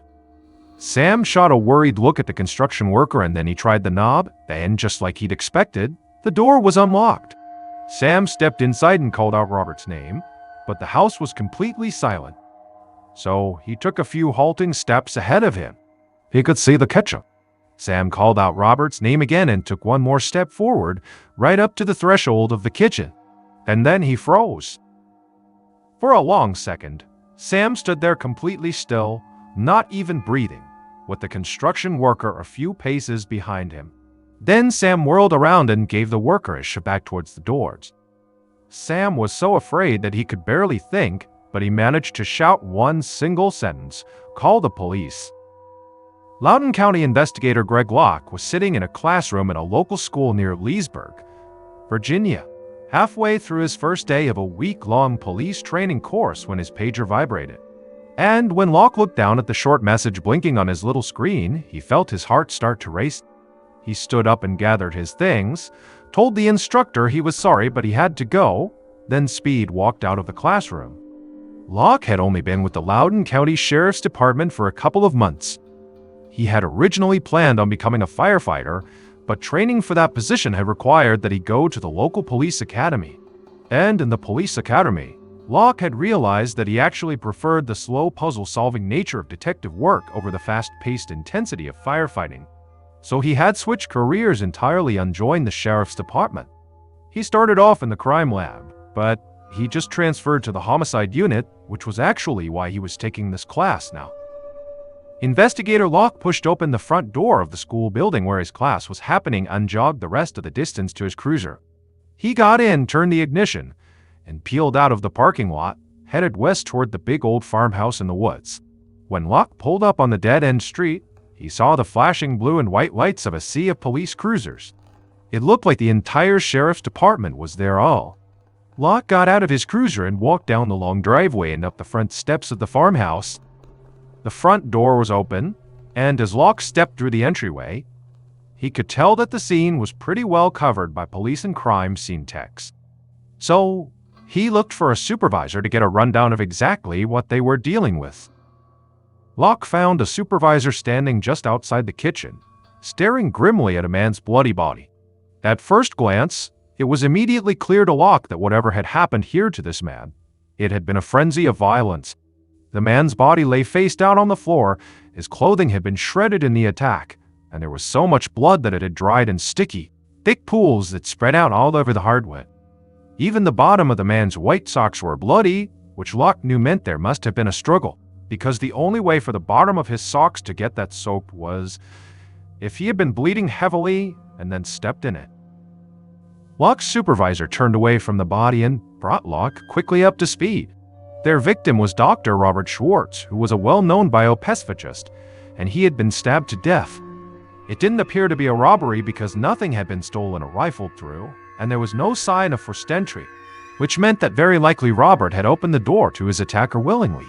Speaker 1: Sam shot a worried look at the construction worker and then he tried the knob, and just like he'd expected, the door was unlocked. Sam stepped inside and called out Robert's name, but the house was completely silent. So he took a few halting steps ahead of him. He could see the kitchen. Sam called out Robert's name again and took one more step forward, right up to the threshold of the kitchen. And then he froze. For a long second, Sam stood there completely still, not even breathing, with the construction worker a few paces behind him. Then Sam whirled around and gave the worker a shove back towards the doors. Sam was so afraid that he could barely think, but he managed to shout one single sentence: "Call the police." Loudoun County investigator Greg Locke was sitting in a classroom at a local school near Leesburg, Virginia, halfway through his first day of a week-long police training course when his pager vibrated. And when Locke looked down at the short message blinking on his little screen, he felt his heart start to race. He stood up and gathered his things, told the instructor he was sorry but he had to go, then walked out of the classroom. Locke had only been with the Loudoun County Sheriff's Department for a couple of months. He had originally planned on becoming a firefighter, but training for that position had required that he go to the local police academy. And in the police academy, Locke had realized that he actually preferred the slow puzzle-solving nature of detective work over the fast-paced intensity of firefighting. So he had switched careers entirely and joined the sheriff's department. He started off in the crime lab, but he just transferred to the homicide unit, which was actually why he was taking this class now. Investigator Locke pushed open the front door of the school building where his class was happening and jogged the rest of the distance to his cruiser. He got in, turned the ignition, and peeled out of the parking lot, headed west toward the big old farmhouse in the woods. When Locke pulled up on the dead-end street, he saw the flashing blue and white lights of a sea of police cruisers. It looked like the entire sheriff's department was there all. Locke got out of his cruiser and walked down the long driveway and up the front steps of the farmhouse. The front door was open, and as Locke stepped through the entryway, he could tell that the scene was pretty well covered by police and crime scene techs. So he looked for a supervisor to get a rundown of exactly what they were dealing with. Locke found a supervisor standing just outside the kitchen, staring grimly at a man's bloody body. At first glance, it was immediately clear to Locke that whatever had happened here to this man, it had been a frenzy of violence. The man's body lay face down on the floor, his clothing had been shredded in the attack, and there was so much blood that it had dried in sticky, thick pools that spread out all over the hardwood. Even the bottom of the man's white socks were bloody, which Locke knew meant there must have been a struggle, because the only way for the bottom of his socks to get that soaked was if he had been bleeding heavily and then stepped in it. Locke's supervisor turned away from the body and brought Locke quickly up to speed. Their victim was Dr. Robert Schwartz, who was a well-known biopathologist, and he had been stabbed to death. It didn't appear to be a robbery because nothing had been stolen or rifled through, and there was no sign of forced entry, which meant that very likely Robert had opened the door to his attacker willingly.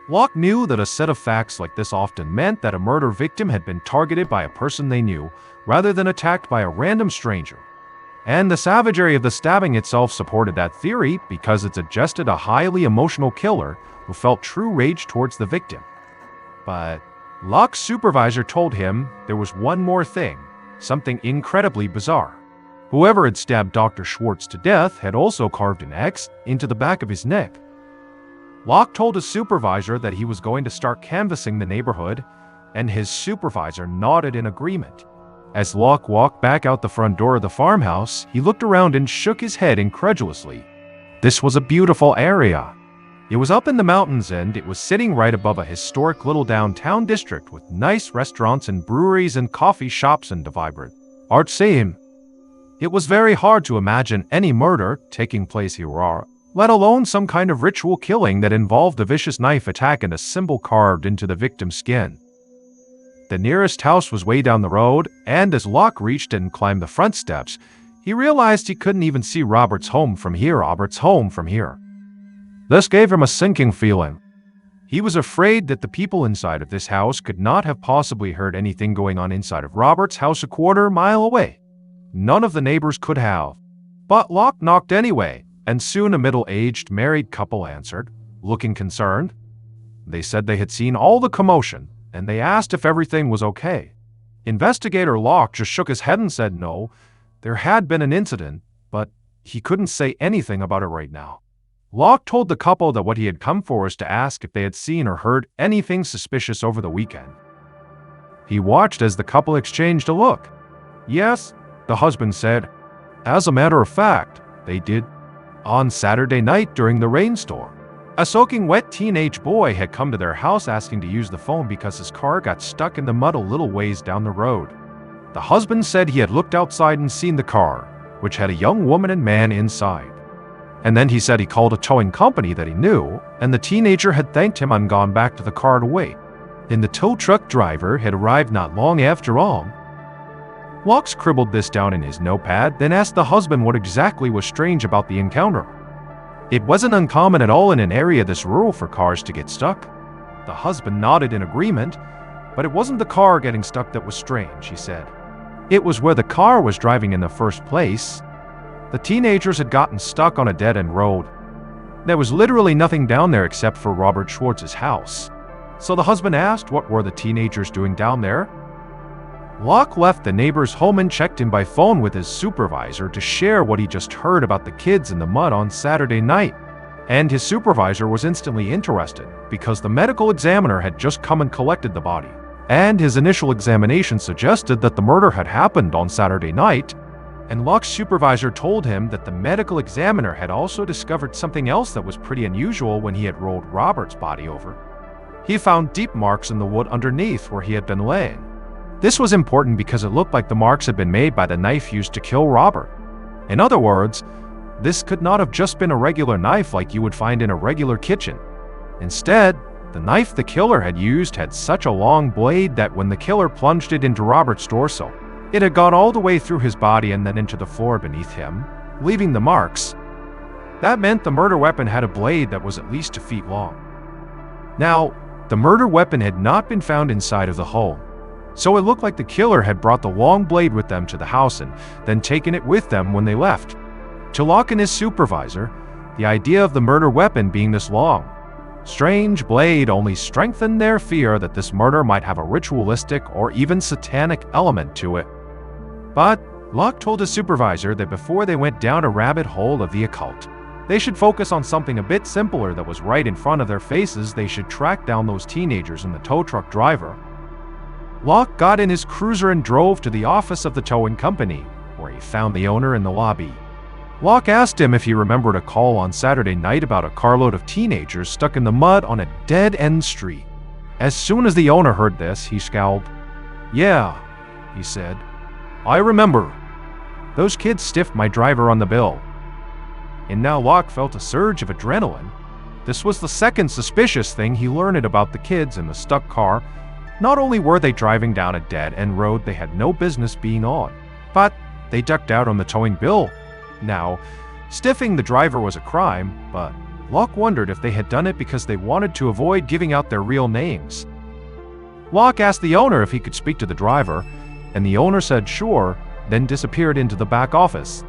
Speaker 1: Locke knew that a set of facts like this often meant that a murder victim had been targeted by a person they knew, rather than attacked by a random stranger. And the savagery of the stabbing itself supported that theory because it suggested a highly emotional killer who felt true rage towards the victim. But Locke's supervisor told him there was one more thing, something incredibly bizarre. Whoever had stabbed Dr. Schwartz to death had also carved an X into the back of his neck. Locke told his supervisor that he was going to start canvassing the neighborhood, and his supervisor nodded in agreement. As Locke walked back out the front door of the farmhouse, he looked around and shook his head incredulously. This was a beautiful area. It was up in the mountains and it was sitting right above a historic little downtown district with nice restaurants and breweries and coffee shops and a vibrant art scene. It was very hard to imagine any murder taking place here, let alone some kind of ritual killing that involved a vicious knife attack and a symbol carved into the victim's skin. The nearest house was way down the road, and as Locke reached and climbed the front steps, he realized he couldn't even see Robert's home from here. This gave him a sinking feeling. He was afraid that the people inside of this house could not have possibly heard anything going on inside of Robert's house a quarter mile away. None of the neighbors could have. But Locke knocked anyway, and soon a middle-aged married couple answered, looking concerned. They said they had seen all the commotion, and they asked if everything was okay. Investigator Locke just shook his head and said no, there had been an incident, but he couldn't say anything about it right now. Locke told the couple that what he had come for was to ask if they had seen or heard anything suspicious over the weekend. He watched as the couple exchanged a look. Yes, the husband said. As a matter of fact, they did. On Saturday night during the rainstorm, a soaking wet teenage boy had come to their house asking to use the phone because his car got stuck in the mud a little ways down the road. The husband said he had looked outside and seen the car, which had a young woman and man inside. And then he said he called a towing company that he knew, and the teenager had thanked him and gone back to the car to wait. And the tow truck driver had arrived not long after all. Locke scribbled this down in his notepad, then asked the husband what exactly was strange about the encounter. It wasn't uncommon at all in an area this rural for cars to get stuck. The husband nodded in agreement, but it wasn't the car getting stuck that was strange, he said. It was where the car was driving in the first place. The teenagers had gotten stuck on a dead-end road. There was literally nothing down there except for Robert Schwartz's house. So the husband asked what were the teenagers doing down there. Locke left the neighbor's home and checked in by phone with his supervisor to share what he just heard about the kids in the mud on Saturday night. And his supervisor was instantly interested because the medical examiner had just come and collected the body. And his initial examination suggested that the murder had happened on Saturday night. And Locke's supervisor told him that the medical examiner had also discovered something else that was pretty unusual when he had rolled Robert's body over. He found deep marks in the wood underneath where he had been laying. This was important because it looked like the marks had been made by the knife used to kill Robert. In other words, this could not have just been a regular knife like you would find in a regular kitchen. Instead, the knife the killer had used had such a long blade that when the killer plunged it into Robert's torso, it had gone all the way through his body and then into the floor beneath him, leaving the marks. That meant the murder weapon had a blade that was at least 2 feet long. Now, the murder weapon had not been found inside of the home, so it looked like the killer had brought the long blade with them to the house and then taken it with them when they left. To Locke and his supervisor, the idea of the murder weapon being this long, strange blade only strengthened their fear that this murder might have a ritualistic or even satanic element to it. But Locke told his supervisor that before they went down a rabbit hole of the occult, they should focus on something a bit simpler that was right in front of their faces. They should track down those teenagers and the tow truck driver. Locke got in his cruiser and drove to the office of the towing company, where he found the owner in the lobby. Locke asked him if he remembered a call on Saturday night about a carload of teenagers stuck in the mud on a dead-end street. As soon as the owner heard this, he scowled. "Yeah," he said. "I remember. Those kids stiffed my driver on the bill." And now Locke felt a surge of adrenaline. This was the second suspicious thing he learned about the kids in the stuck car. Not only were they driving down a dead-end road they had no business being on, but they ducked out on the towing bill. Now, stiffing the driver was a crime, but Locke wondered if they had done it because they wanted to avoid giving out their real names. Locke asked the owner if he could speak to the driver, and the owner said sure, then disappeared into the back office.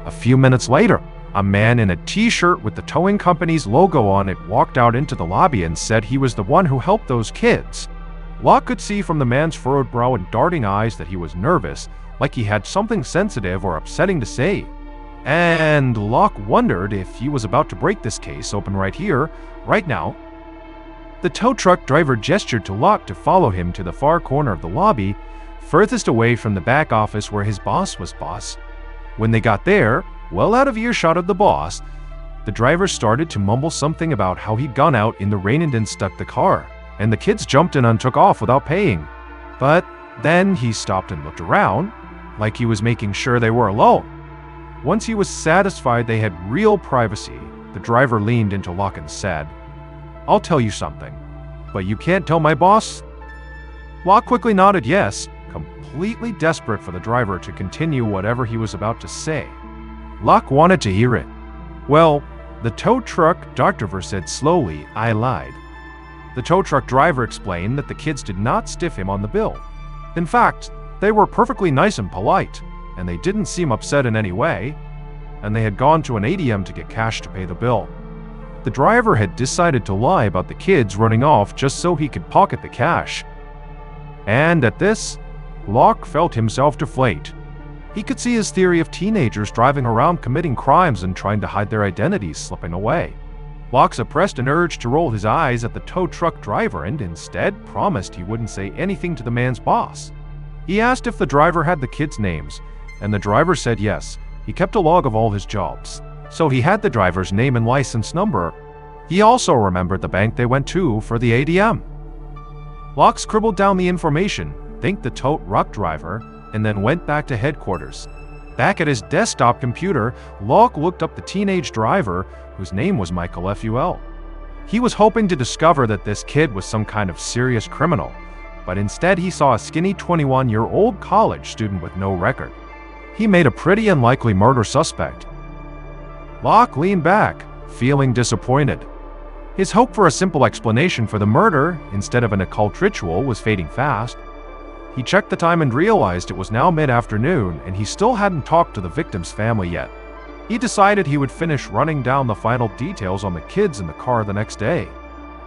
Speaker 1: A few minutes later, a man in a t-shirt with the towing company's logo on it walked out into the lobby and said he was the one who helped those kids. Locke could see from the man's furrowed brow and darting eyes that he was nervous, like he had something sensitive or upsetting to say. And Locke wondered if he was about to break this case open right here, right now. The tow truck driver gestured to Locke to follow him to the far corner of the lobby, furthest away from the back office where his boss was boss. When they got there, well out of earshot of the boss, the driver started to mumble something about how he'd gone out in the rain and then stuck the car, and the kids jumped in and took off without paying. But then he stopped and looked around, like he was making sure they were alone. Once he was satisfied they had real privacy, the driver leaned into Locke and said, "I'll tell you something, but you can't tell my boss?" Locke quickly nodded yes, completely desperate for the driver to continue whatever he was about to say. Locke wanted to hear it. "Well, the tow truck driver said slowly, I lied. The tow truck driver explained that the kids did not stiff him on the bill. In fact, they were perfectly nice and polite, and they didn't seem upset in any way, and they had gone to an ATM to get cash to pay the bill. The driver had decided to lie about the kids running off just so he could pocket the cash. And at this, Locke felt himself deflate. He could see his theory of teenagers driving around committing crimes and trying to hide their identities slipping away. Locke suppressed an urge to roll his eyes at the tow truck driver and instead promised he wouldn't say anything to the man's boss. He asked if the driver had the kids' names, and the driver said yes. He kept a log of all his jobs, so he had the driver's name and license number. He also remembered the bank they went to for the ATM. Locke scribbled down the information, thanked the tow truck driver, and then went back to headquarters. Back at his desktop computer, Locke looked up the teenage driver, whose name was Michael Ful. He was hoping to discover that this kid was some kind of serious criminal, but instead he saw a skinny 21-year-old college student with no record. He made a pretty unlikely murder suspect. Locke leaned back, feeling disappointed. His hope for a simple explanation for the murder, instead of an occult ritual, was fading fast. He checked the time and realized it was now mid-afternoon, and he still hadn't talked to the victim's family yet. He decided he would finish running down the final details on the kids in the car the next day.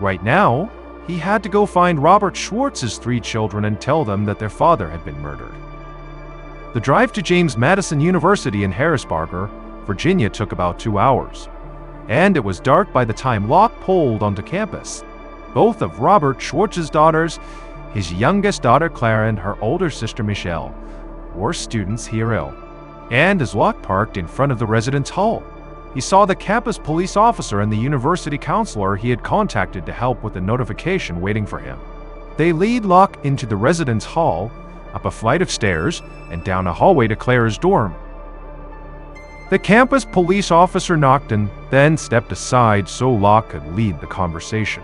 Speaker 1: Right now, he had to go find Robert Schwartz's 3 children and tell them that their father had been murdered. The drive to James Madison University in Harrisburg, Virginia took about 2 hours, and it was dark by the time Locke pulled onto campus. Both of Robert Schwartz's daughters, his youngest daughter Clara and her older sister Michelle, were students here. And as Locke parked in front of the residence hall, he saw the campus police officer and the university counselor he had contacted to help with a notification waiting for him. They lead Locke into the residence hall, up a flight of stairs, and down a hallway to Clara's dorm. The campus police officer knocked and then stepped aside so Locke could lead the conversation.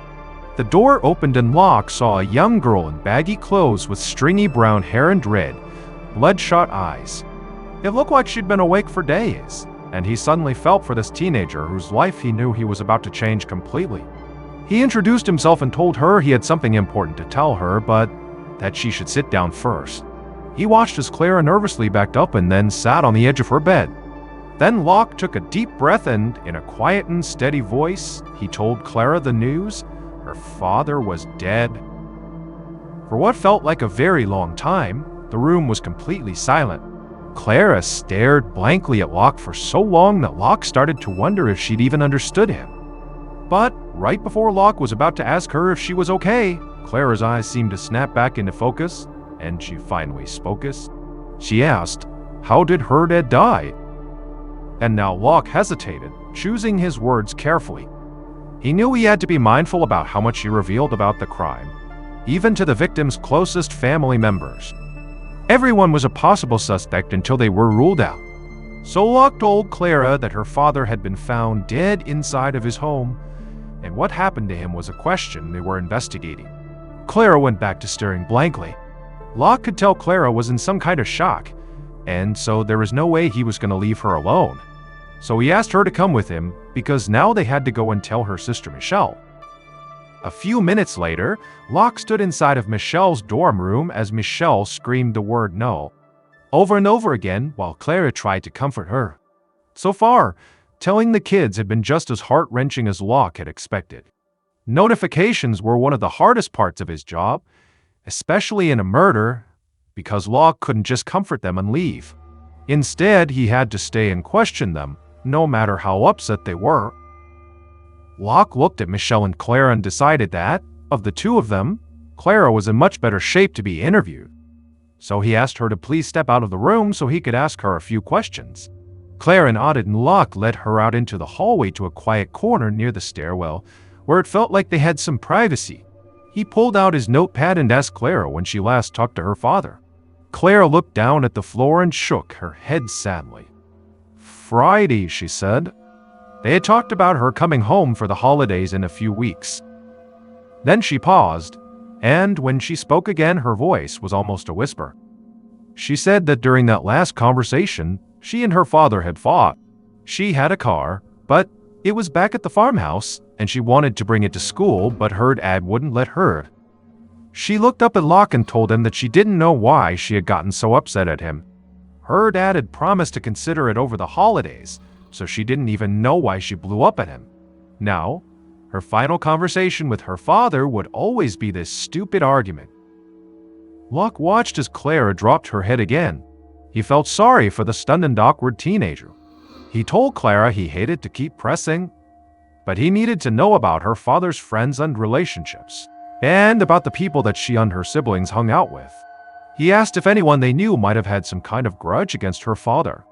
Speaker 1: The door opened and Locke saw a young girl in baggy clothes with stringy brown hair and red, bloodshot eyes. It looked like she'd been awake for days, and he suddenly felt for this teenager whose life he knew he was about to change completely. He introduced himself and told her he had something important to tell her, but that she should sit down first. He watched as Clara nervously backed up and then sat on the edge of her bed. Then Locke took a deep breath and, in a quiet and steady voice, he told Clara the news. Her father was dead. For what felt like a very long time, the room was completely silent. Clara stared blankly at Locke for so long that Locke started to wonder if she'd even understood him. But right before Locke was about to ask her if she was okay, Clara's eyes seemed to snap back into focus, and she finally spoke. She asked, "How did her dad die?" And now Locke hesitated, choosing his words carefully. He knew he had to be mindful about how much he revealed about the crime, even to the victim's closest family members. Everyone was a possible suspect until they were ruled out. So Locke told Clara that her father had been found dead inside of his home, and what happened to him was a question they were investigating. Clara went back to staring blankly. Locke could tell Clara was in some kind of shock, and so there was no way he was going to leave her alone. So he asked her to come with him, because now they had to go and tell her sister Michelle. A few minutes later, Locke stood inside of Michelle's dorm room as Michelle screamed the word no, over and over again while Clara tried to comfort her. So far, telling the kids had been just as heart-wrenching as Locke had expected. Notifications were one of the hardest parts of his job, especially in a murder, because Locke couldn't just comfort them and leave. Instead, he had to stay and question them, no matter how upset they were. Locke looked at Michelle and Clara and decided that, of the two of them, Clara was in much better shape to be interviewed. So he asked her to please step out of the room so he could ask her a few questions. Clara nodded and Locke led her out into the hallway to a quiet corner near the stairwell, where it felt like they had some privacy. He pulled out his notepad and asked Clara when she last talked to her father. Clara looked down at the floor and shook her head sadly. Friday, she said. They had talked about her coming home for the holidays in a few weeks. Then she paused, and when she spoke again, her voice was almost a whisper. She said that during that last conversation, she and her father had fought. She had a car, but It was back at the farmhouse, and she wanted to bring it to school, but her dad wouldn't let her. She looked up at Locke and told him that she didn't know why she had gotten so upset at him. Her dad had promised to consider it over the holidays, so she didn't even know why she blew up at him. Now, her final conversation with her father would always be this stupid argument. Locke watched as Clara dropped her head again. He felt sorry for the stunned and awkward teenager. He told Clara he hated to keep pressing, but he needed to know about her father's friends and relationships, and about the people that she and her siblings hung out with. He asked if anyone they knew might have had some kind of grudge against her father.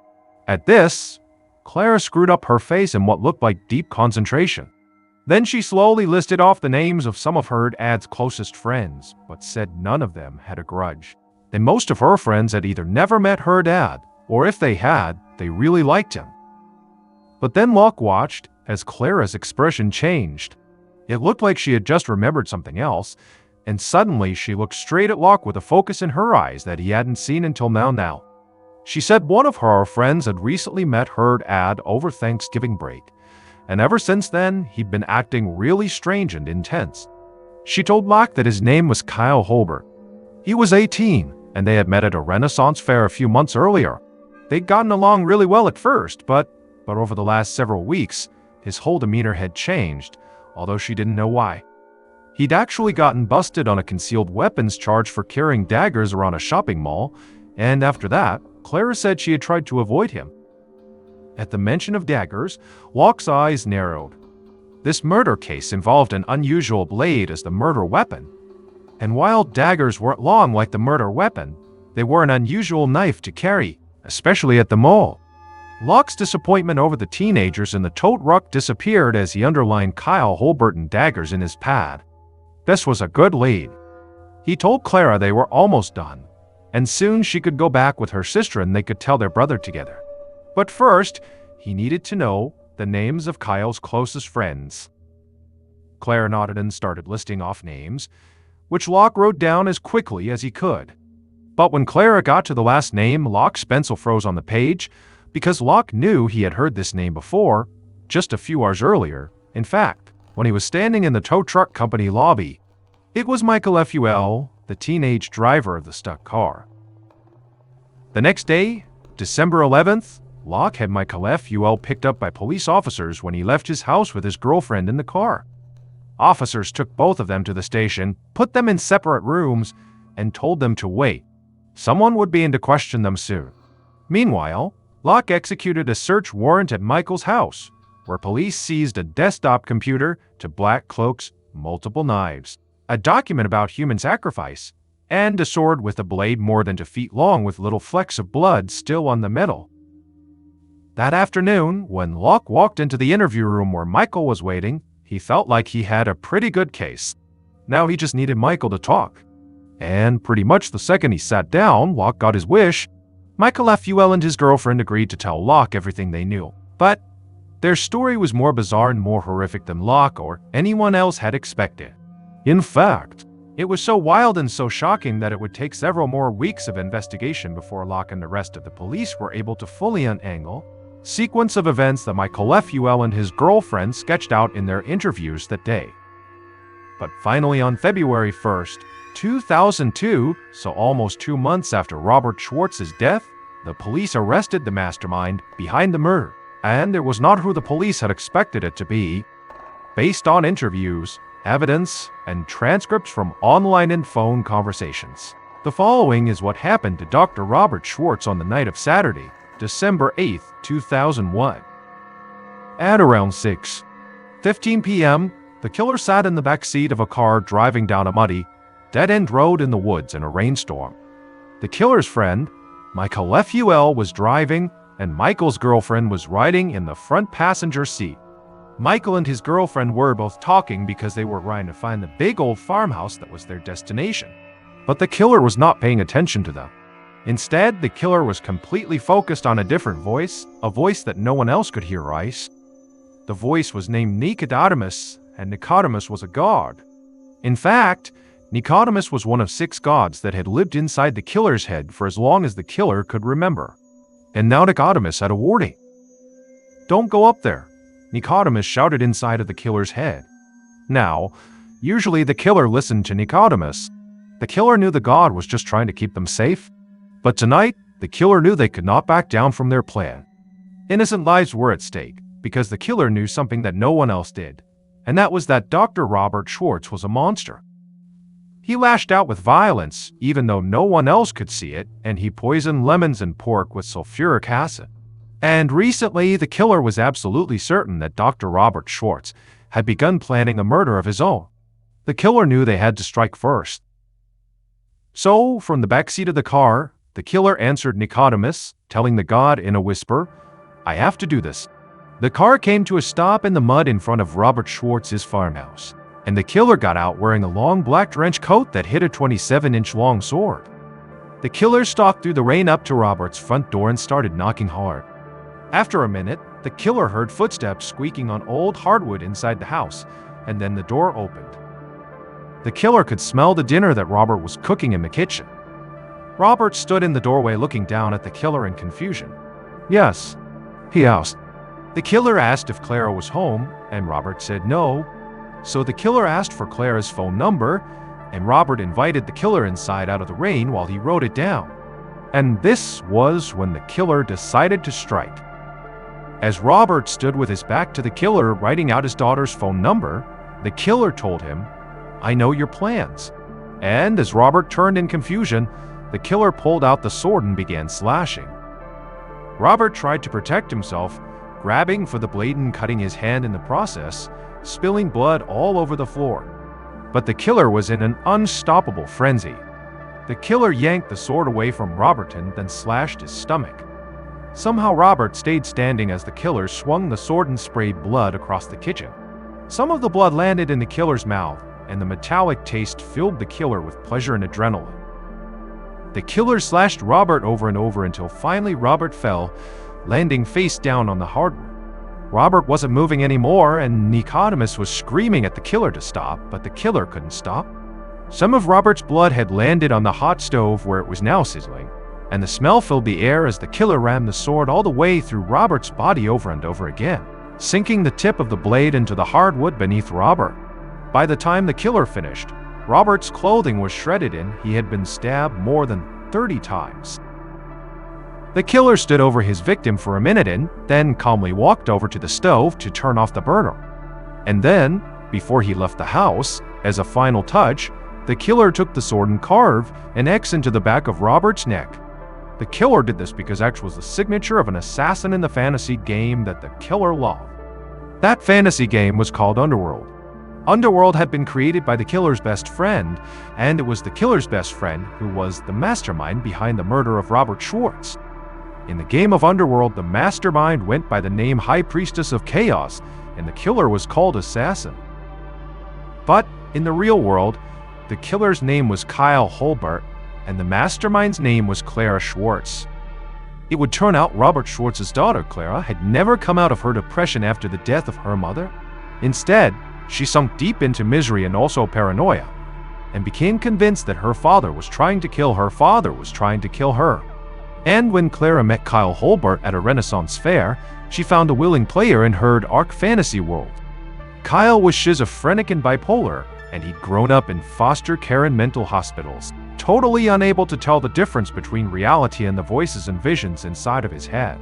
Speaker 1: At this, Clara screwed up her face in what looked like deep concentration. Then she slowly listed off the names of some of her dad's closest friends, but said none of them had a grudge. And most of her friends had either never met her dad, or if they had, they really liked him. But then Locke watched as Clara's expression changed. It looked like she had just remembered something else, and suddenly she looked straight at Locke with a focus in her eyes that he hadn't seen until now. She said one of her friends had recently met her dad over Thanksgiving break, and ever since then, he'd been acting really strange and intense. She told Locke that his name was Kyle Holbert. He was 18, and they had met at a Renaissance fair a few months earlier. They'd gotten along really well at first, but over the last several weeks, his whole demeanor had changed, although she didn't know why. He'd actually gotten busted on a concealed weapons charge for carrying daggers around a shopping mall, and after that, Clara said she had tried to avoid him. At the mention of daggers, Locke's eyes narrowed. This murder case involved an unusual blade as the murder weapon, and while daggers weren't long like the murder weapon, they were an unusual knife to carry, especially at the mall. Locke's disappointment over the teenagers in the tote truck disappeared as he underlined Kyle Holbert and daggers in his pad. This was a good lead. He told Clara they were almost done, and soon she could go back with her sister and they could tell their brother together. But first, he needed to know the names of Kyle's closest friends. Clara nodded and started listing off names, which Locke wrote down as quickly as he could. But when Clara got to the last name, Locke's pencil froze on the page, because Locke knew he had heard this name before, just a few hours earlier. In fact, when he was standing in the tow truck company lobby, it was Michael Fuel, the teenage driver of the stuck car. The next day, December 11th, Locke had Michael Fuel picked up by police officers when he left his house with his girlfriend in the car. Officers took both of them to the station, put them in separate rooms, and told them to wait. Someone would be in to question them soon. Meanwhile, Locke executed a search warrant at Michael's house, where police seized a desktop computer, two black cloaks, multiple knives, a document about human sacrifice, and a sword with a blade more than 2 feet long with little flecks of blood still on the metal. That afternoon, when Locke walked into the interview room where Michael was waiting, he felt like he had a pretty good case. Now he just needed Michael to talk. And pretty much the second he sat down, Locke got his wish. Michael Fuel and his girlfriend agreed to tell Locke everything they knew. But their story was more bizarre and more horrific than Locke or anyone else had expected. In fact, it was so wild and so shocking that it would take several more weeks of investigation before Locke and the rest of the police were able to fully untangle sequence of events that Michael Fuel and his girlfriend sketched out in their interviews that day. But finally on February 1st, 2002, so almost 2 months after Robert Schwartz's death, the police arrested the mastermind behind the murder, and it was not who the police had expected it to be. Based on interviews, evidence, and transcripts from online and phone conversations, the following is what happened to Dr. Robert Schwartz on the night of Saturday, December 8, 2001. At around 6:15 p.m., the killer sat in the back seat of a car driving down a muddy, dead-end road in the woods in a rainstorm. The killer's friend, Michael Fuel, was driving, and Michael's girlfriend was riding in the front passenger seat. Michael and his girlfriend were both talking because they were trying to find the big old farmhouse that was their destination. But the killer was not paying attention to them. Instead, the killer was completely focused on a different voice, a voice that no one else could hear. The voice was named Nicodemus, and Nicodemus was a god. In fact, Nicodemus was one of 6 gods that had lived inside the killer's head for as long as the killer could remember. And now Nicodemus had a warning. "Don't go up there. Nicodemus shouted inside of the killer's head. Now, usually the killer listened to Nicodemus. The killer knew the god was just trying to keep them safe. But tonight, the killer knew they could not back down from their plan. Innocent lives were at stake, because the killer knew something that no one else did, and that was that Dr. Robert Schwartz was a monster. He lashed out with violence, even though no one else could see it, and he poisoned lemons and pork with sulfuric acid. And recently, the killer was absolutely certain that Dr. Robert Schwartz had begun planning a murder of his own. The killer knew they had to strike first. So, from the backseat of the car, the killer answered Nicodemus, telling the god in a whisper, "I have to do this." The car came to a stop in the mud in front of Robert Schwartz's farmhouse, and the killer got out wearing a long black trench coat that hid a 27-inch long sword. The killer stalked through the rain up to Robert's front door and started knocking hard. After a minute, the killer heard footsteps squeaking on old hardwood inside the house, and then the door opened. The killer could smell the dinner that Robert was cooking in the kitchen. Robert stood in the doorway looking down at the killer in confusion. "Yes," he asked. The killer asked if Clara was home, and Robert said no. So the killer asked for Clara's phone number, and Robert invited the killer inside out of the rain while he wrote it down. And this was when the killer decided to strike. As Robert stood with his back to the killer writing out his daughter's phone number, the killer told him, "I know your plans." And as Robert turned in confusion, the killer pulled out the sword and began slashing. Robert tried to protect himself, grabbing for the blade and cutting his hand in the process, spilling blood all over the floor. But the killer was in an unstoppable frenzy. The killer yanked the sword away from Robert and then slashed his stomach. Somehow Robert stayed standing as the killer swung the sword and sprayed blood across the kitchen. Some of the blood landed in the killer's mouth, and the metallic taste filled the killer with pleasure and adrenaline. The killer slashed Robert over and over until finally Robert fell, landing face down on the hardwood. Robert wasn't moving anymore, and Nicodemus was screaming at the killer to stop, but the killer couldn't stop. Some of Robert's blood had landed on the hot stove where it was now sizzling, and the smell filled the air as the killer rammed the sword all the way through Robert's body over and over again, sinking the tip of the blade into the hardwood beneath Robert. By the time the killer finished, Robert's clothing was shredded and he had been stabbed more than 30 times. The killer stood over his victim for a minute and then calmly walked over to the stove to turn off the burner. And then, before he left the house, as a final touch, the killer took the sword and carved an X into the back of Robert's neck. The killer did this because X was the signature of an assassin in the fantasy game that the killer loved. That fantasy game was called Underworld. Underworld had been created by the killer's best friend, and it was the killer's best friend who was the mastermind behind the murder of Robert Schwartz. In the game of Underworld, the mastermind went by the name High Priestess of Chaos, and the killer was called Assassin. But in the real world, the killer's name was Kyle Holbert, and the mastermind's name was Clara Schwartz. It would turn out Robert Schwartz's daughter, Clara, had never come out of her depression after the death of her mother. Instead, she sunk deep into misery and also paranoia, and became convinced that her father was trying to kill her father was trying to kill her. And when Clara met Kyle Holbert at a Renaissance fair, she found a willing player and heard Arc Fantasy World. Kyle was schizophrenic and bipolar, and he'd grown up in foster care and mental hospitals, totally unable to tell the difference between reality and the voices and visions inside of his head.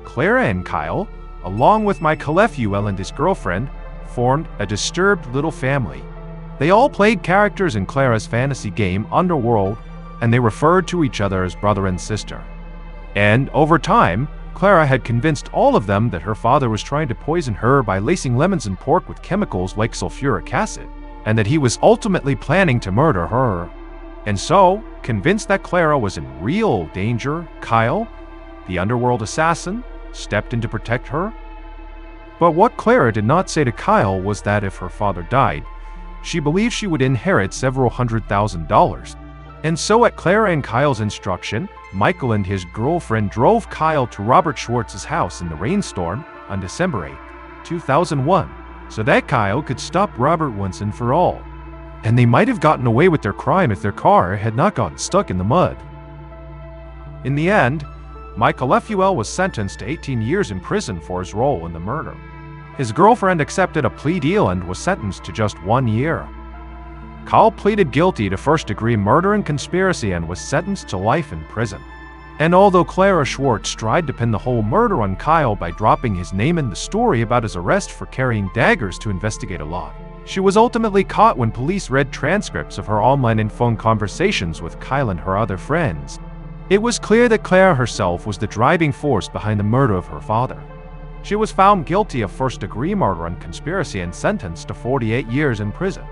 Speaker 1: Clara and Kyle, along with Michael Lefuel and his girlfriend, formed a disturbed little family. They all played characters in Clara's fantasy game Underworld, and they referred to each other as brother and sister. And over time, Clara had convinced all of them that her father was trying to poison her by lacing lemons and pork with chemicals like sulfuric acid, and that he was ultimately planning to murder her. And so, convinced that Clara was in real danger, Kyle, the underworld assassin, stepped in to protect her. But what Clara did not say to Kyle was that if her father died, she believed she would inherit several $100,000. And so at Clara and Kyle's instruction, Michael and his girlfriend drove Kyle to Robert Schwartz's house in the rainstorm on December 8, 2001, so that Kyle could stop Robert once and for all. And they might have gotten away with their crime if their car had not gotten stuck in the mud. In the end, Michael Lefuel was sentenced to 18 years in prison for his role in the murder. His girlfriend accepted a plea deal and was sentenced to just 1 year. Kyle pleaded guilty to first-degree murder and conspiracy and was sentenced to life in prison. And although Clara Schwartz tried to pin the whole murder on Kyle by dropping his name in the story about his arrest for carrying daggers to investigate a lot, she was ultimately caught when police read transcripts of her online and phone conversations with Kyle and her other friends. It was clear that Clara herself was the driving force behind the murder of her father. She was found guilty of first-degree murder and conspiracy and sentenced to 48 years in prison.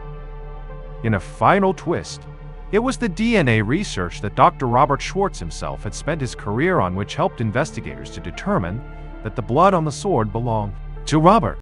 Speaker 1: In a final twist, it was the DNA research that Dr. Robert Schwartz himself had spent his career on which helped investigators to determine that the blood on the sword belonged to Robert.